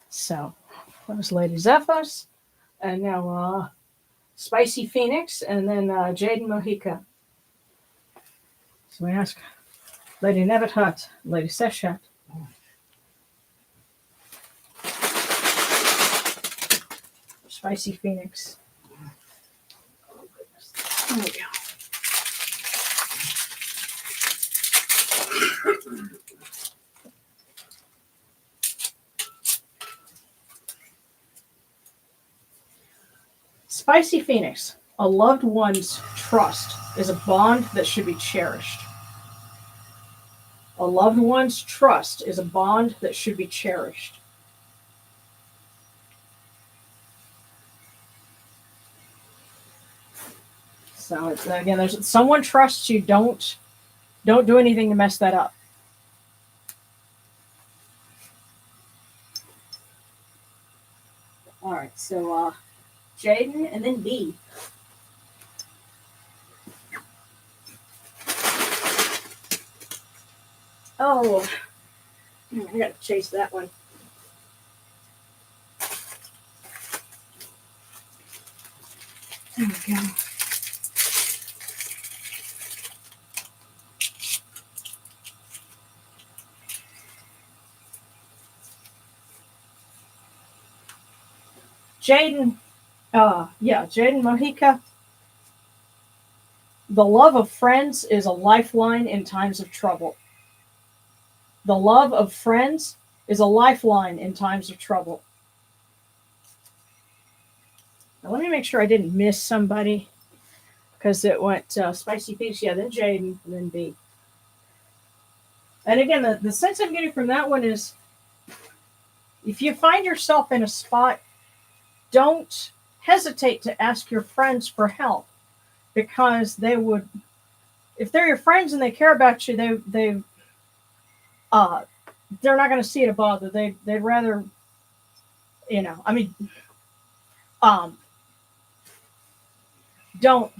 S1: So that was Lady Zephyrus, and now Spicy Phoenix, and then Jaden Mohika. So we ask Lady Nevertut, Lady Seshat. Spicy Phoenix. Oh, goodness. There we go. Spicy Phoenix. A loved one's trust is a bond that should be cherished. A loved one's trust is a bond that should be cherished. So it's, again, there's someone trusts you. Don't do anything to mess that up. All right, so Jaden and then B. Oh, I got to chase that one. There we go. Jaden, Jaden Mohika. The love of friends is a lifeline in times of trouble. The love of friends is a lifeline in times of trouble. Now, let me make sure I didn't miss somebody, because it went Spicy Peach, then Jaden, and then B. And again, the sense I'm getting from that one is, if you find yourself in a spot, don't hesitate to ask your friends for help, because they would, if they're your friends and they care about you, they're not going to see it a bother. They'd rather, don't,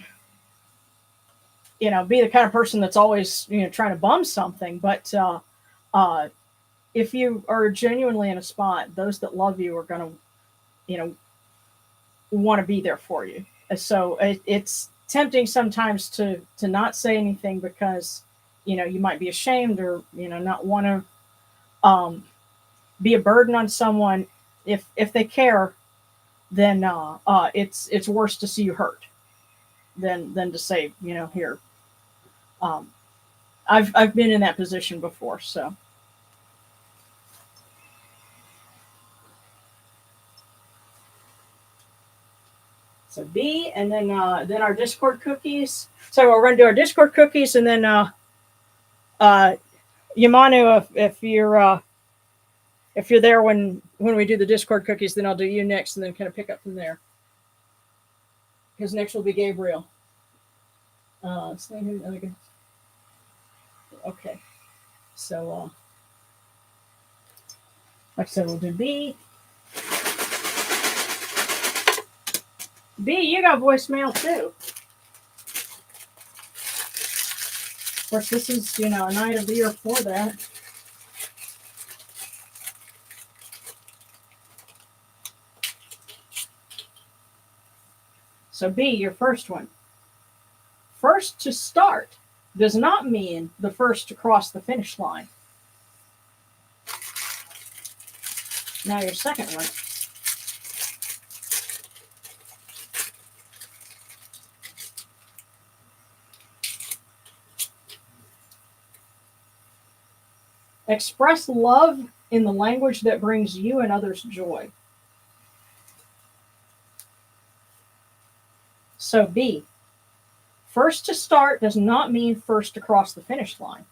S1: be the kind of person that's always, trying to bum something. But if you are genuinely in a spot, those that love you are going to, want to be there for you. So it's tempting sometimes to not say anything because you might be ashamed or not want to be a burden on someone. If they care, then it's worse to see you hurt than to say here. Um, I've been in that position before, so. So B, and then our Discord cookies. So we're going to do our Discord cookies, and then Yamanu, if you're there when we do the Discord cookies, then I'll do you next, and then kind of pick up from there. Because next will be Gabriel. Okay. So, like I said, we'll do B. B, you got voicemail too. Of course, this is, a night of the year for that. So B, your first one. First to start does not mean the first to cross the finish line. Now your second one. Express love in the language that brings you and others joy. So B, first to start does not mean first to cross the finish line.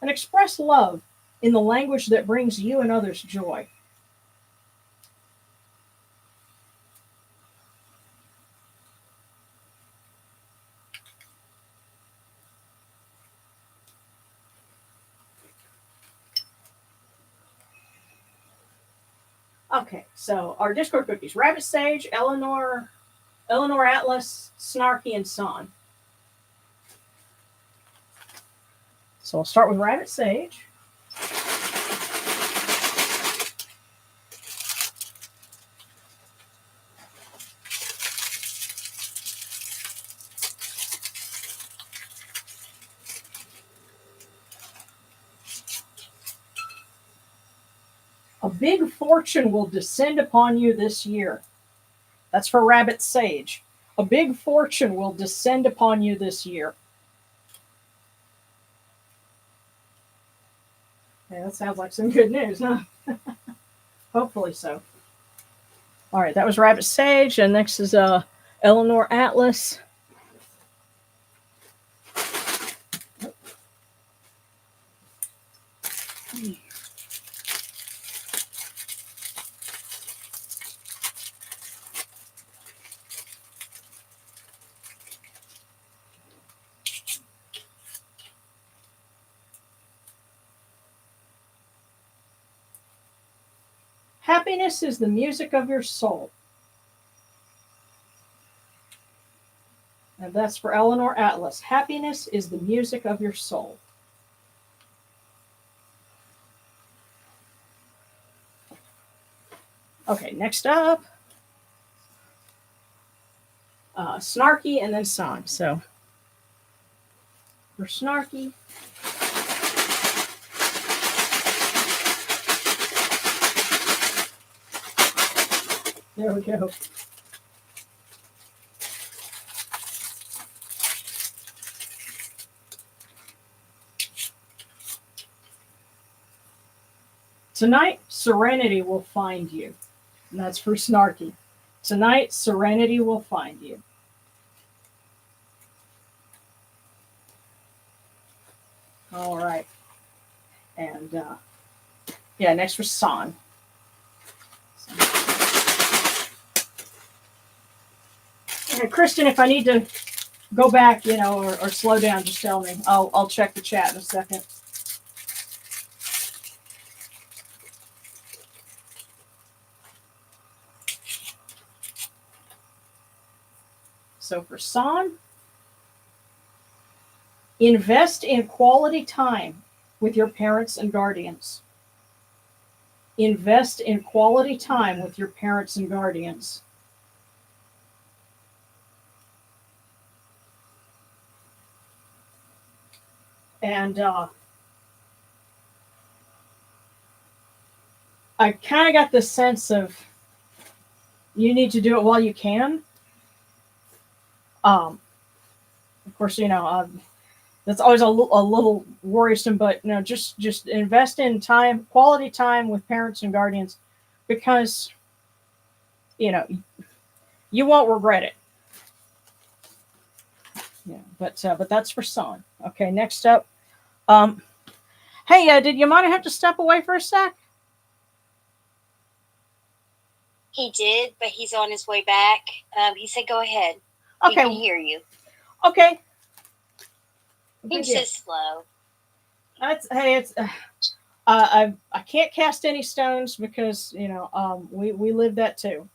S1: And express love in the language that brings you and others joy. Okay, so our Discord cookies: Rabbit Sage, Eleanor Atlas, Snarky, and Son. So I'll start with Rabbit Sage. A big fortune will descend upon you this year. That's for Rabbit Sage. A big fortune will descend upon you this year. Yeah, that sounds like some good news, huh? Hopefully so. All right, that was Rabbit Sage, and next is Eleanor Atlas. Happiness is the music of your soul. And that's for Eleanor Atlas. Happiness is the music of your soul. Okay, next up, Snarky and then Son. So for Snarky, there we go. Tonight, serenity will find you. And that's for Snarky. Tonight, serenity will find you. All right. And, next for Son. Okay, Kristen, if I need to go back, or slow down, just tell me. I'll check the chat in a second. So for Son, invest in quality time with your parents and guardians. Invest in quality time with your parents and guardians. And I kind of got this sense of you need to do it while you can. Of course, that's always a little worrisome, but just invest in time, quality time with parents and guardians, because you won't regret it. Yeah, but that's for son. Okay, next up. Hey, did Yamana have to step away for a sec?
S4: He did, but he's on his way back. He said, "Go ahead. He
S1: Okay.
S4: can hear you."
S1: Okay.
S4: He's just slow.
S1: It's I can't cast any stones because we live that too.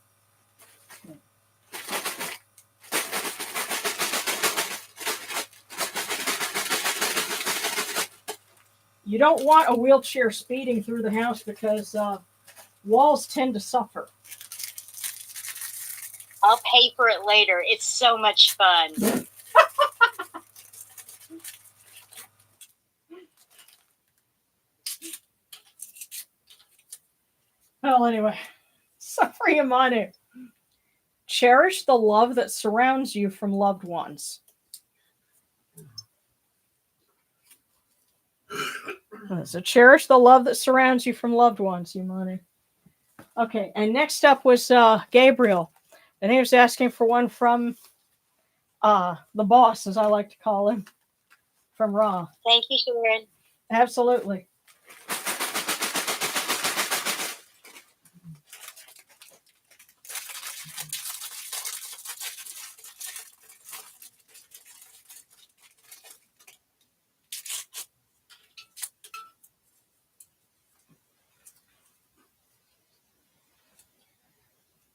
S1: You don't want a wheelchair speeding through the house because walls tend to suffer.
S4: I'll pay for it later. It's so much fun.
S1: Well, anyway, suffer Yamanu. Cherish the love that surrounds you from loved ones. So cherish the love that surrounds you from loved ones, Yamanu. Okay, and next up was Gabriel. And he was asking for one from the boss, as I like to call him, from Ra.
S4: Thank you, Sharon.
S1: Absolutely.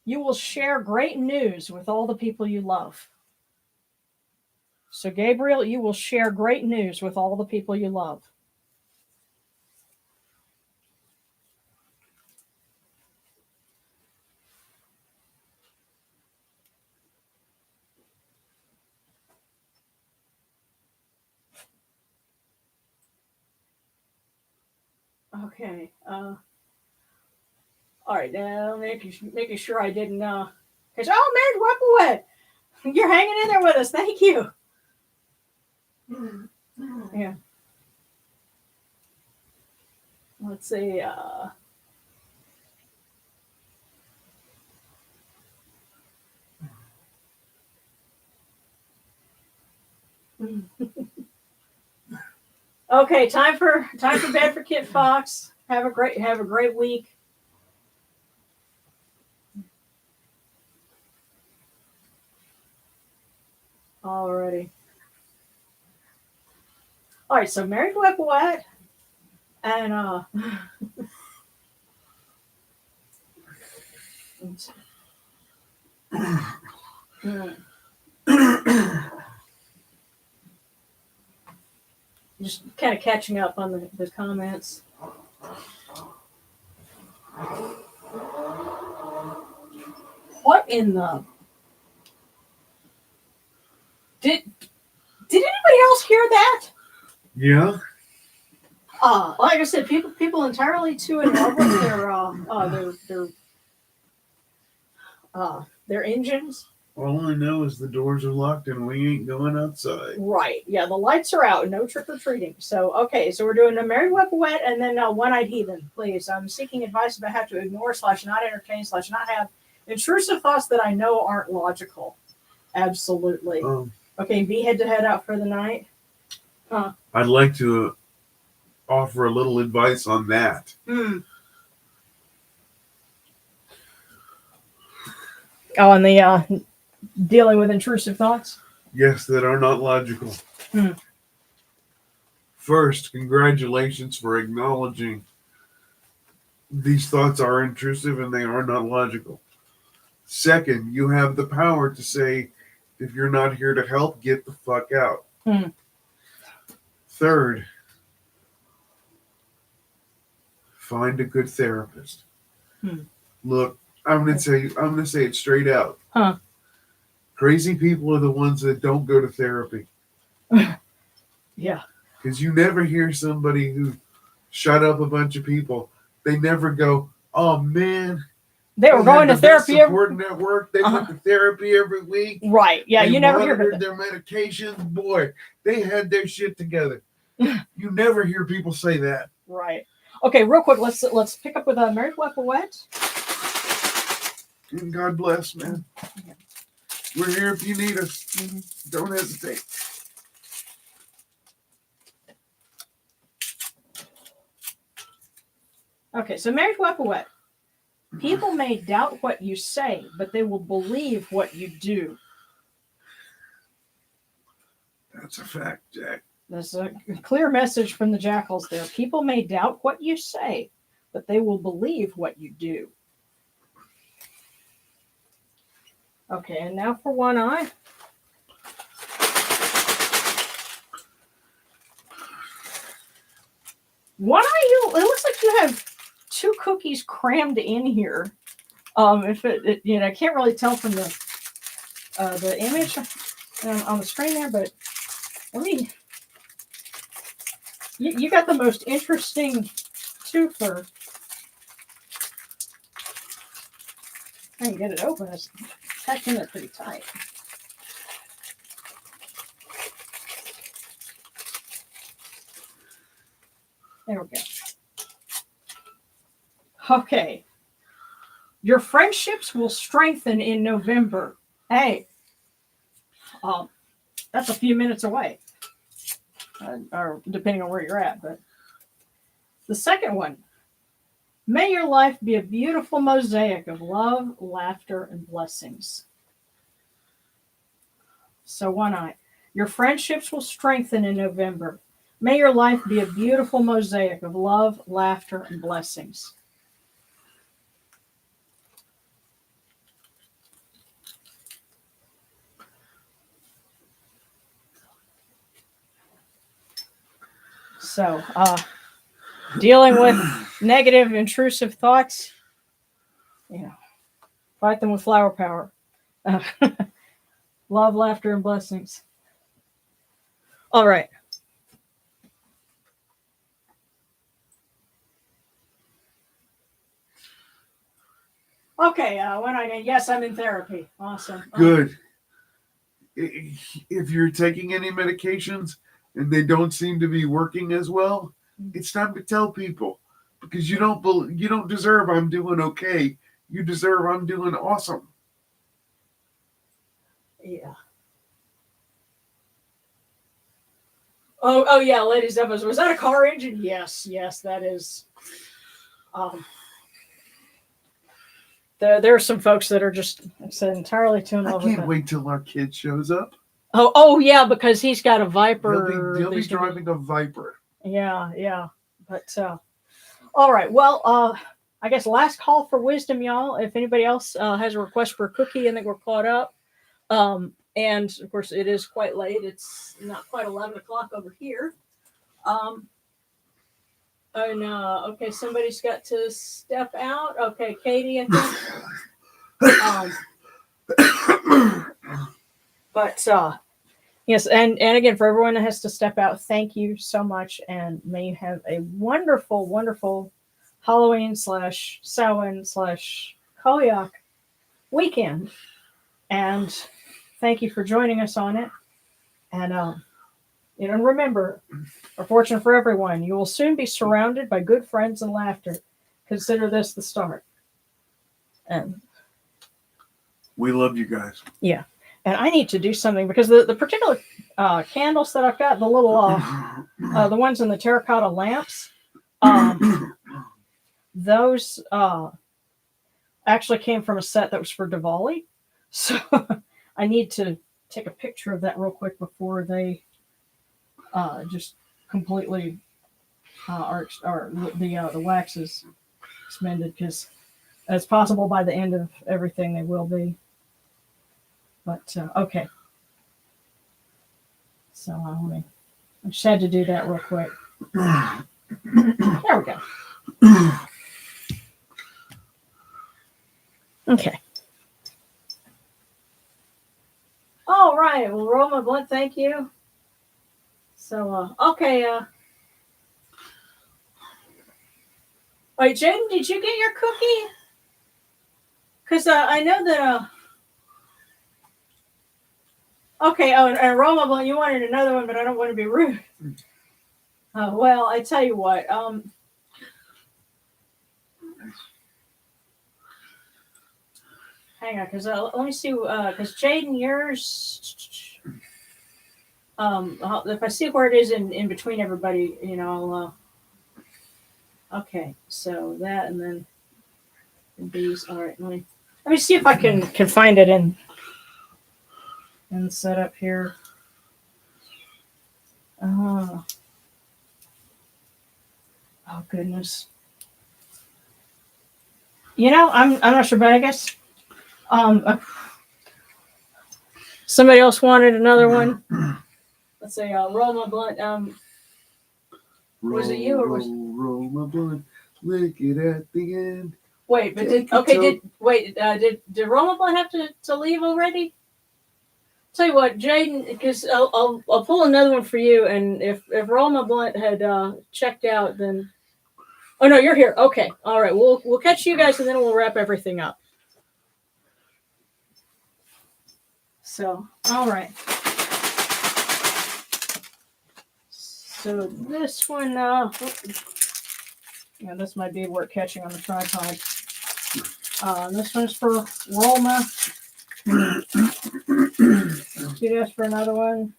S1: You will share great news with all the people you love. So, Gabriel, you will share great news with all the people you love. Okay. All right. Now, making sure I didn't. Married Weapawet, you're hanging in there with us. Thank you. Yeah. Let's see. Okay, time for bed for Kit Fox. Have a great week. Alrighty. All right, so Married Weapawet and just kind of catching up on the comments. What in the... Did anybody else hear that?
S3: Yeah.
S1: Like I said, people entirely too in love with their engines.
S3: All I know is the doors are locked and we ain't going outside.
S1: Right. Yeah, the lights are out. No trick-or-treating. So, okay. So we're doing a Married Weapawet and then One-Eyed Heathen. Please. I'm seeking advice about how to ignore / not entertain / not have intrusive thoughts that I know aren't logical. Absolutely. Okay, B had to head out for the night.
S3: I'd like to offer a little advice on that.
S1: Oh, and the dealing with intrusive thoughts?
S3: Yes, that are not logical. First, congratulations for acknowledging these thoughts are intrusive and they are not logical. Second, you have the power to say, if you're not here to help, get the fuck out. Third, find a good therapist. Look, I'm gonna say it straight out. Crazy people are the ones that don't go to therapy.
S1: Yeah.
S3: Because you never hear somebody who shut up a bunch of people. They never go, oh man.
S1: They were going to therapy
S3: support network. They went to therapy every week.
S1: Right. Yeah,
S3: they
S1: you never hear
S3: monitored their medications. Boy, they had their shit together. You never hear people say that.
S1: Right. Okay, real quick, let's pick up with Married Weapon Wet.
S3: And God bless, man.
S1: Yeah.
S3: We're here if you need us.
S1: Mm-hmm.
S3: Don't hesitate.
S1: Okay, so Married Weapon Wet. People may doubt what you say, but they will believe what you do.
S3: That's a fact, Jack.
S1: There's a clear message from the jackals there. People may doubt what you say, but they will believe what you do. Okay, and now for One Eye. One Eye, it looks like you have 2 cookies crammed in here. If I can't really tell from the image on the screen there, but let me. You got the most interesting twofer. I can get it open. It's packed in there pretty tight. There we go. Okay. Your friendships will strengthen in November. Hey, that's a few minutes away. Or depending on where you're at. But the second one, may your life be a beautiful mosaic of love, laughter, and blessings. So One Eye, your friendships will strengthen in November. May your life be a beautiful mosaic of love, laughter, and blessings. So, dealing with negative, intrusive thoughts, fight them with flower power. Love, laughter, and blessings. All right. Okay, One Eye, yes, I'm in therapy. Awesome.
S3: Good. If you're taking any medications and they don't seem to be working as well, it's time to tell people, because you don't deserve I'm doing okay. You deserve I'm doing awesome.
S1: Yeah. Oh yeah, ladies, was that a car engine? Yes, that is. There are some folks that are just entirely too in love with it.
S3: I can't wait till our kid shows up.
S1: Oh yeah, because he's got a Viper.
S3: He'll be driving a Viper.
S1: Yeah. But all right. Well, I guess last call for wisdom, y'all. If anybody else has a request for a cookie, I think we're caught up. And of course, it is quite late. It's not quite 11 o'clock over here. Okay, somebody's got to step out. Okay, Katie, I think. But yes, and again, for everyone that has to step out, thank you so much, and may you have a wonderful, wonderful Halloween / Samhain / Khoiakh weekend, and thank you for joining us on it. And remember, a fortune for everyone. You will soon be surrounded by good friends and laughter. Consider this the start. And
S3: we love you guys.
S1: Yeah. And I need to do something because the particular candles that I've got, the little, the ones in the terracotta lamps, those actually came from a set that was for Diwali. So I need to take a picture of that real quick before they just completely the wax is expended, because as possible by the end of everything they will be. But okay, so I just had to do that real quick. There we go. Okay. All right. Well, roll my blood. Thank you. So, okay. Wait, Jaden, did you get your cookie? Because I know that. Okay. Oh, and Roma, well, you wanted another one, but I don't want to be rude. Well, I tell you what. Hang on, because let me see. Because Jaden, yours. If I see where it is in between everybody, I'll. Okay, so that and then these. All right, let me see if I can find it in set up here. Oh goodness. I'm not sure, but I guess somebody else wanted another one. Let's say Roma Blunt. Was it you or was
S3: roll my blunt, lick it at the end.
S1: Wait, but did Roma Blunt have to leave already? Tell you what, Jaden, because I'll pull another one for you, and if Roma Blunt had checked out, then oh no, you're here. Okay, all right, we'll catch you guys, and then we'll wrap everything up. So, all right. So this one, this might be worth catching on the tripod. This one's for Roma. You'd ask for another one.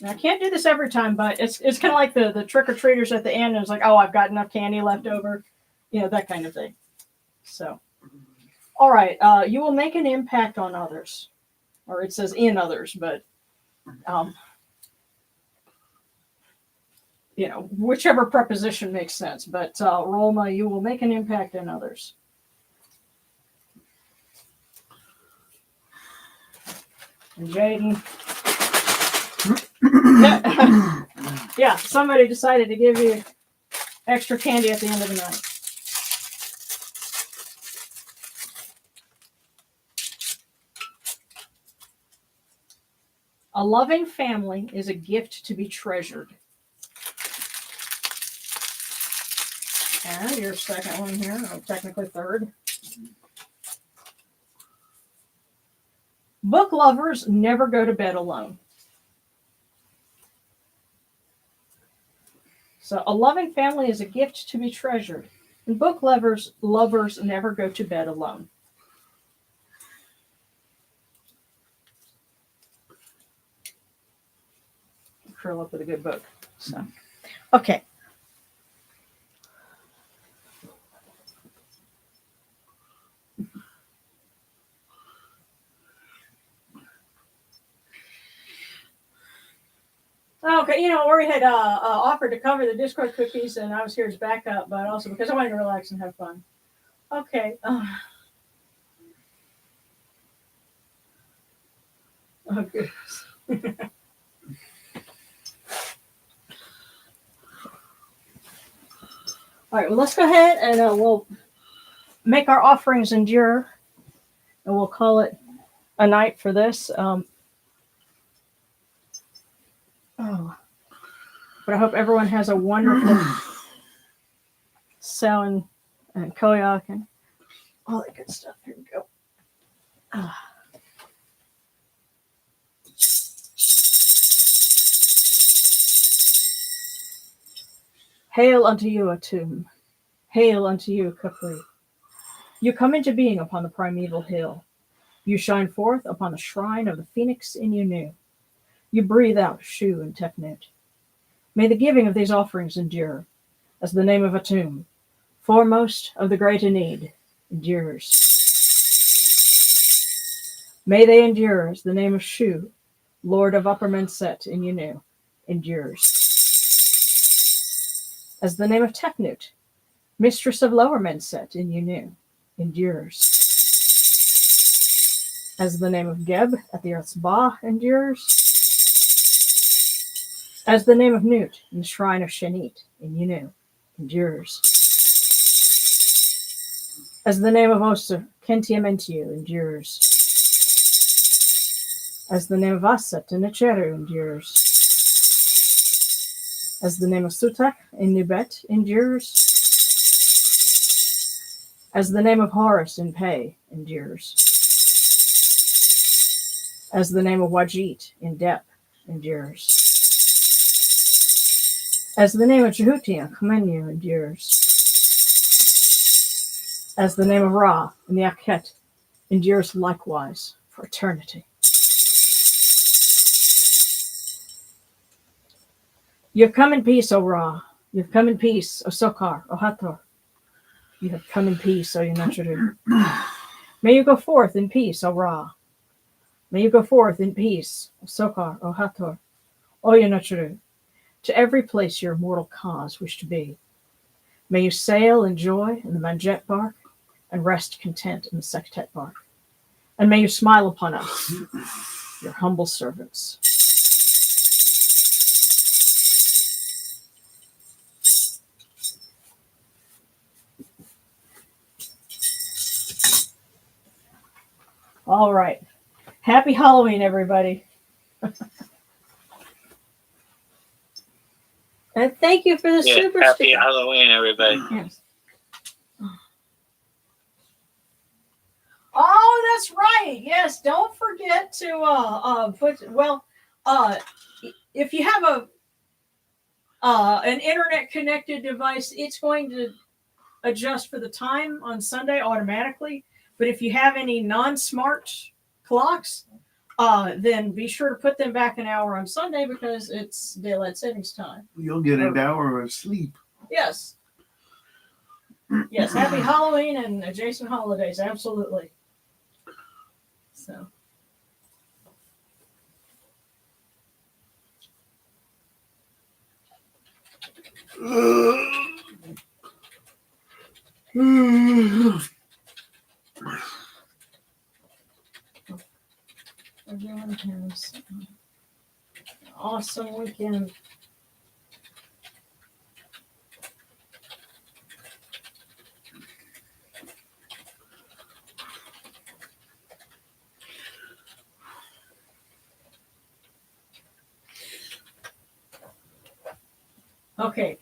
S1: Now, I can't do this every time, but it's kind of like the trick-or-treaters at the end. It's like, oh, I've got enough candy left over. That kind of thing. So, all right. You will make an impact on others. Or it says in others, but, whichever preposition makes sense. But, Roma, you will make an impact on others. And Jaden. Yeah, somebody decided to give you extra candy at the end of the night. A loving family is a gift to be treasured. And your second one here, or technically third. Book lovers never go to bed alone. So a loving family is a gift to be treasured. And book lovers never go to bed alone. Curl up with a good book. So, okay. Okay, Ori had offered to cover the Discord cookies, and I was here as backup, but also because I wanted to relax and have fun. Okay. Oh, goodness. All right, well, let's go ahead and we'll make our offerings endure, and we'll call it a night for this. But I hope everyone has a wonderful Samhain and Khoiakh and all that good stuff. Here we go. Hail unto you, Atum. Hail unto you, Capri. You come into being upon the primeval hill. You shine forth upon the shrine of the phoenix in Unu. You breathe out Shu and Tefnut. May the giving of these offerings endure, as the name of Atum, foremost of the great Enid, endures. May they endure as the name of Shu, Lord of Upper Menset in Unu, endures. As the name of Tefnut, Mistress of Lower Menset in Unu, endures. As the name of Geb at the Earth's Ba endures. As the name of Nut in the Shrine of Shenit in Unu endures. As the name of Oster, Kentiamentiu endures. As the name of Asset in Echeru endures. As the name of Sutak in Nubet endures. As the name of Horus in Pei endures. As the name of Wajit in Dep endures. As the name of Jehuti in Khmenu endures. As the name of Ra in the Akhet endures likewise for eternity. You have come in peace, O Ra. You have come in peace, O Sokar, O Hathor. You have come in peace, O Yunachuru. May you go forth in peace, O Ra. May you go forth in peace, O Sokar, O Hathor, O Yunachuru, to every place your immortal cause wish to be. May you sail in joy in the Manjet bark and rest content in the Sektet bark. And may you smile upon us, your humble servants. All right. Happy Halloween, everybody. And thank you for the super
S2: happy
S1: sticker.
S2: Halloween, everybody.
S1: Yes. Oh, that's right. Yes, don't forget to put if you have an internet connected device, it's going to adjust for the time on Sunday automatically. But if you have any non-smart clocks, then be sure to put them back an hour on Sunday because it's daylight savings time.
S3: You'll get an hour of sleep.
S1: Yes. Yes, happy Halloween and adjacent holidays, absolutely. So. Everyone has an awesome weekend. Okay.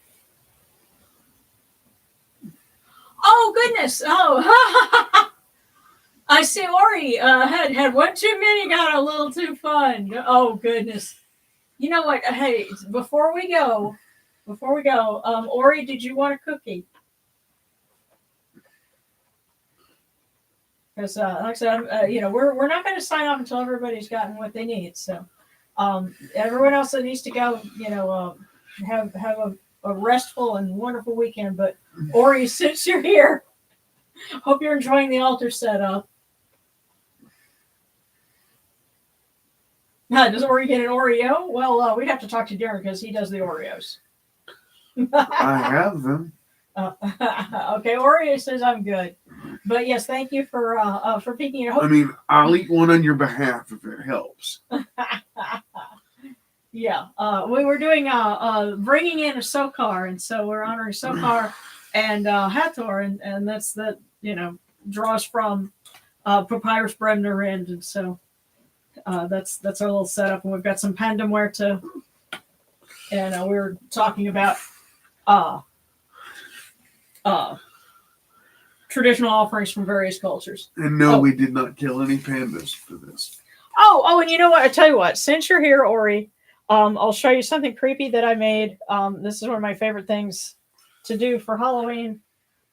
S1: Oh, goodness. Oh, I see Ori had one too many, got a little too fun. Oh, goodness. You know what? Hey, before we go, Ori, did you want a cookie? Because, like I said, we're not going to sign off until everybody's gotten what they need. So, everyone else that needs to go, have a restful and wonderful weekend. But Ori, since you're here, hope you're enjoying the altar setup. Does Ori get an Oreo? Well, we'd have to talk to Darren because he does the Oreos.
S3: I have them.
S1: Okay, Oreo says I'm good. But yes, thank you for picking it up.
S3: I mean, I'll eat one on your behalf if it helps.
S1: Yeah, we were doing bringing in a Sokar, and so we're honoring Sokar and Hathor, and that's that draws from Papyrus Bremner End, and so that's our little setup, and we've got some pandemware too, and we were talking about traditional offerings from various cultures.
S3: And no, we did not kill any pandas for this.
S1: Oh, and you know what? I tell you what. Since you're here, Ori, I'll show you something creepy that I made. This is one of my favorite things to do for Halloween.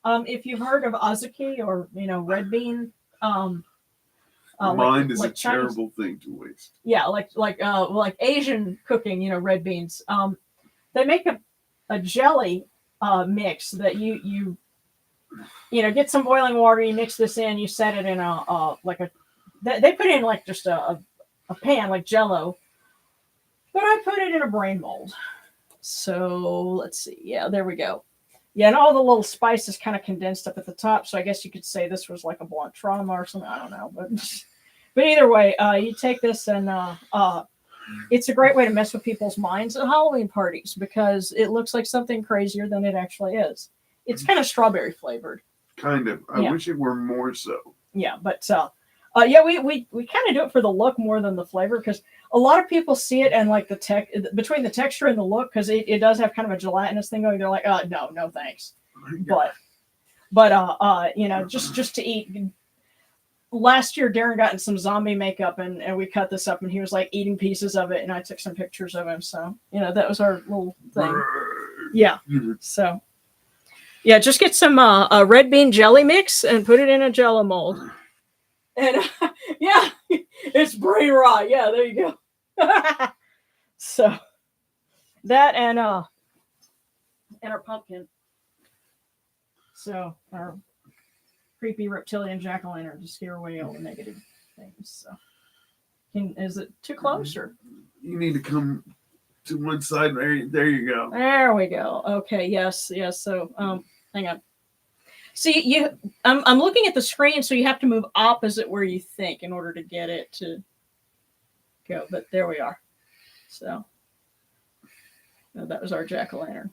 S1: If you've heard of azuki or red bean,
S3: Mind is
S1: like
S3: a
S1: Chinese,
S3: terrible thing to waste.
S1: Yeah, like Asian cooking, red beans. They make a jelly mix that you get some boiling water, you mix this in, you set it in they put in like just a pan like Jello, but I put it in a brain mold. So let's see. Yeah, there we go. Yeah, and all the little spices kind of condensed up at the top. So I guess you could say this was like a blunt trauma or something. I don't know, but either way, you take this and it's a great way to mess with people's minds at Halloween parties because it looks like something crazier than it actually is. It's kind of strawberry flavored.
S3: Kind of. I wish it were more so.
S1: Yeah, but Yeah, we kind of do it for the look more than the flavor because a lot of people see it and like between the texture and the look because it does have kind of a gelatinous thing going. They're like, no thanks. But you know, just to eat. Last year, Darren got in some zombie makeup and we cut this up and he was like eating pieces of it and I took some pictures of him. So you know that was our little thing. Yeah. So yeah, just get some red bean jelly mix and put it in a Jello mold. And yeah, it's brain rot. Yeah, there you go. So that and our pumpkin. So our creepy reptilian jack-o'-lantern to scare away all the negative things. So is it too close or?
S3: You need to come to one side. There you go.
S1: There we go. Okay. Yes. So hang on. See, I'm looking at the screen, so you have to move opposite where you think in order to get it to go. But there we are. So that was our jack-o'-lantern.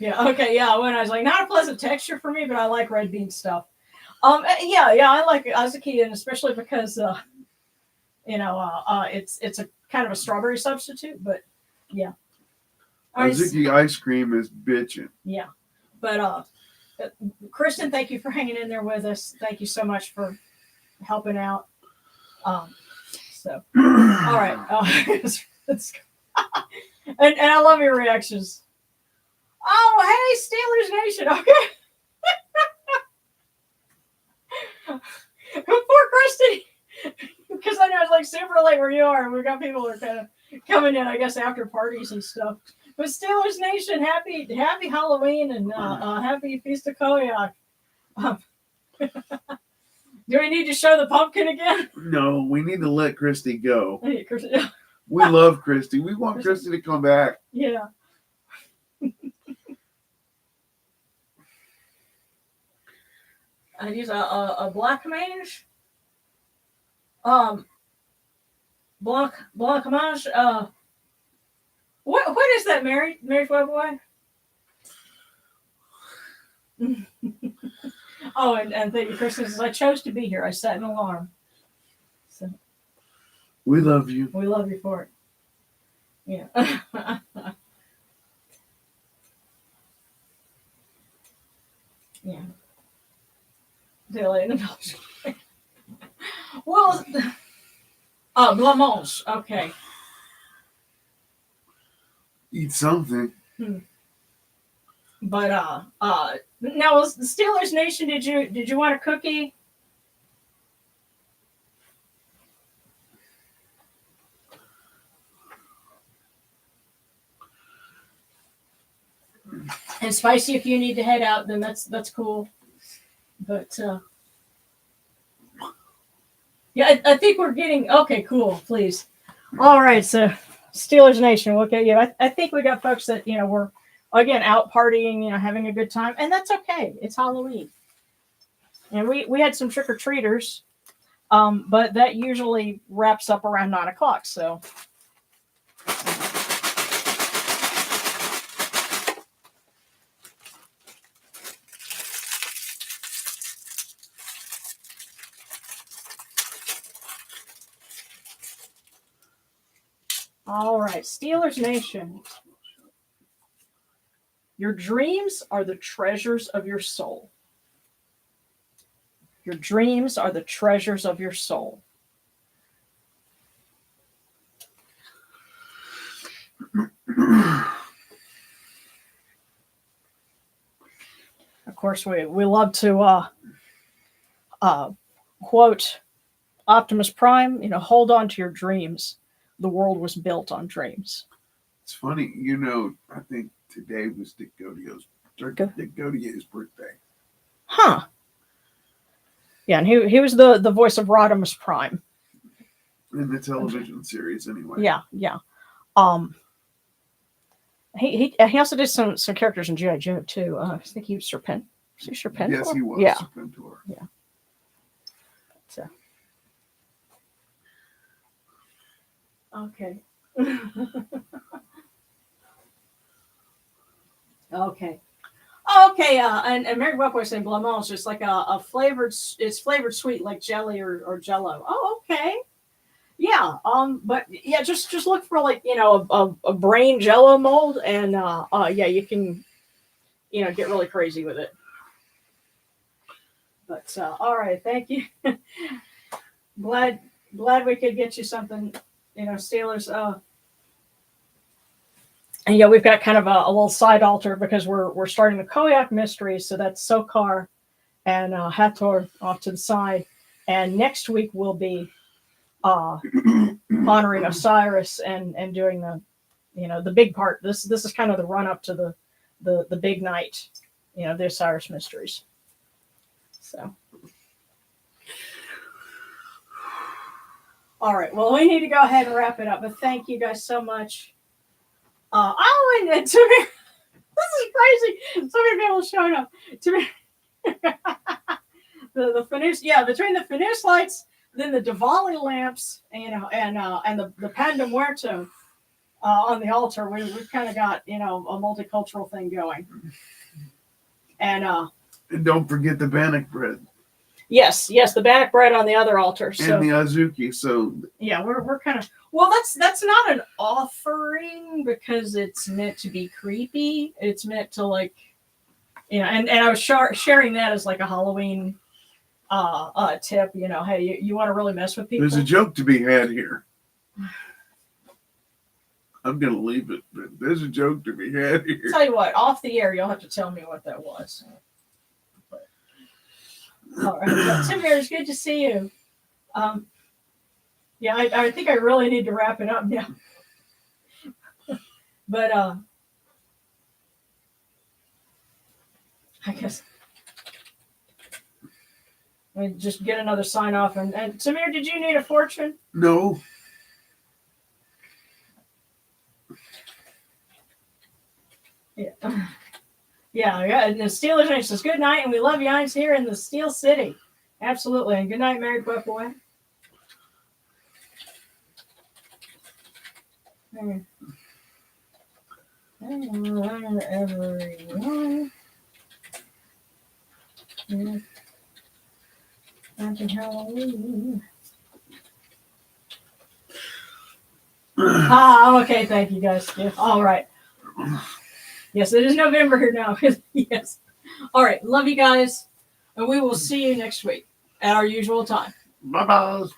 S1: Yeah. Okay. Yeah. When I was like, not a pleasant texture for me, but I like red bean stuff. Yeah. I like azuki, and especially because it's a kind of a strawberry substitute. But yeah,
S3: Azuki ice cream is bitching.
S1: Yeah, but Kristen, thank you for hanging in there with us. Thank you so much for helping out. So all right, and I love your reactions. Oh, hey, Steelers Nation. Okay. Poor Kristen, because I know it's like super late where you are, and we've got people that are kind of coming in, I guess, after parties and stuff. But Steelers Nation, happy Halloween and happy Feast of Khoiakh. Do we need to show the pumpkin again?
S3: No, we need to let Christy go.
S1: Hey, Kristen.
S3: We love Christy. We want Christy to come back.
S1: Yeah. I use a black mange. Blanc mange. What is that, Mary? Mary's white boy? Oh, and thank you, Christmas. I chose to be here. I set an alarm. So
S3: we love you.
S1: We love you for it. Yeah. Yeah. Well, blancmange. Okay.
S3: Eat something.
S1: But now was the Steelers Nation. Did you want a cookie? And spicy if you need to head out, then that's cool. But yeah, I think we're getting okay. Cool, please. All right, so Steelers Nation, we'll get you. I think we got folks that we're again out partying, having a good time, and that's okay. It's Halloween, and we had some trick or treaters, but that usually wraps up around 9:00. So. All right, Steelers Nation. Your dreams are the treasures of your soul. Your dreams are the treasures of your soul. Of course, we love to quote Optimus Prime, hold on to your dreams. The world was built on dreams.
S3: It's funny, I think today was Dick Godio's birthday.
S1: Huh. Yeah, and he was the voice of Rodimus Prime.
S3: In the television series, anyway.
S1: Yeah. He also did some characters in G.I. Joe, too. I think he was Serpentor. Was he Serpentor?
S3: Yes, he was
S1: Yeah.
S3: Serpentor.
S1: Yeah. So, Okay. Okay. Okay. And Mary Buck was saying blancmange is just like a flavored. It's flavored sweet like jelly or Jello. Oh, okay. Yeah. But yeah, just look for like a brain Jello mold, and yeah, you can get really crazy with it. But all right, thank you. glad we could get you something. Steelers. And yeah, we've got kind of a little side altar because we're starting the Khoiakh mystery. So that's Sokar and Hathor off to the side. And next week we'll be honoring Osiris and doing the big part. This is kind of the run up to the big night, the Osiris mysteries. So, all right. Well, we need to go ahead and wrap it up. But thank you guys so much. And to me, this is crazy. So many people showing up. To me, the Fanus, yeah, between the Fanus lights, then the Diwali lamps, and the Pan de Muerto on the altar. We've kind of got a multicultural thing going. And
S3: don't forget the bannock bread.
S1: Yes, the bannock bread on the other altar. So,
S3: and the azuki. So
S1: yeah, we're kind of that's not an offering because it's meant to be creepy. It's meant to and I was sharing that as like a Halloween tip. Hey, you want to really mess with people?
S3: There's a joke to be had here. I'm gonna leave it, but there's a joke to be had here.
S1: Tell you what, off the air, you'll have to tell me what that was. All right, well, Tim, it's good to see you. Yeah, I think I really need to wrap it up now. But I guess we just get another sign off. And Samir, did you need a fortune?
S3: No.
S1: Yeah. Yeah. And the Steelers Nation says good night, and we love you guys here in the Steel City. Absolutely. And good night, Mary Buck Boy. Everyone. Happy Halloween. Okay. Thank you, guys. Yeah. All right. Yes, it is November here now. Yes. All right. Love you guys. And we will see you next week at our usual time.
S3: Bye-bye.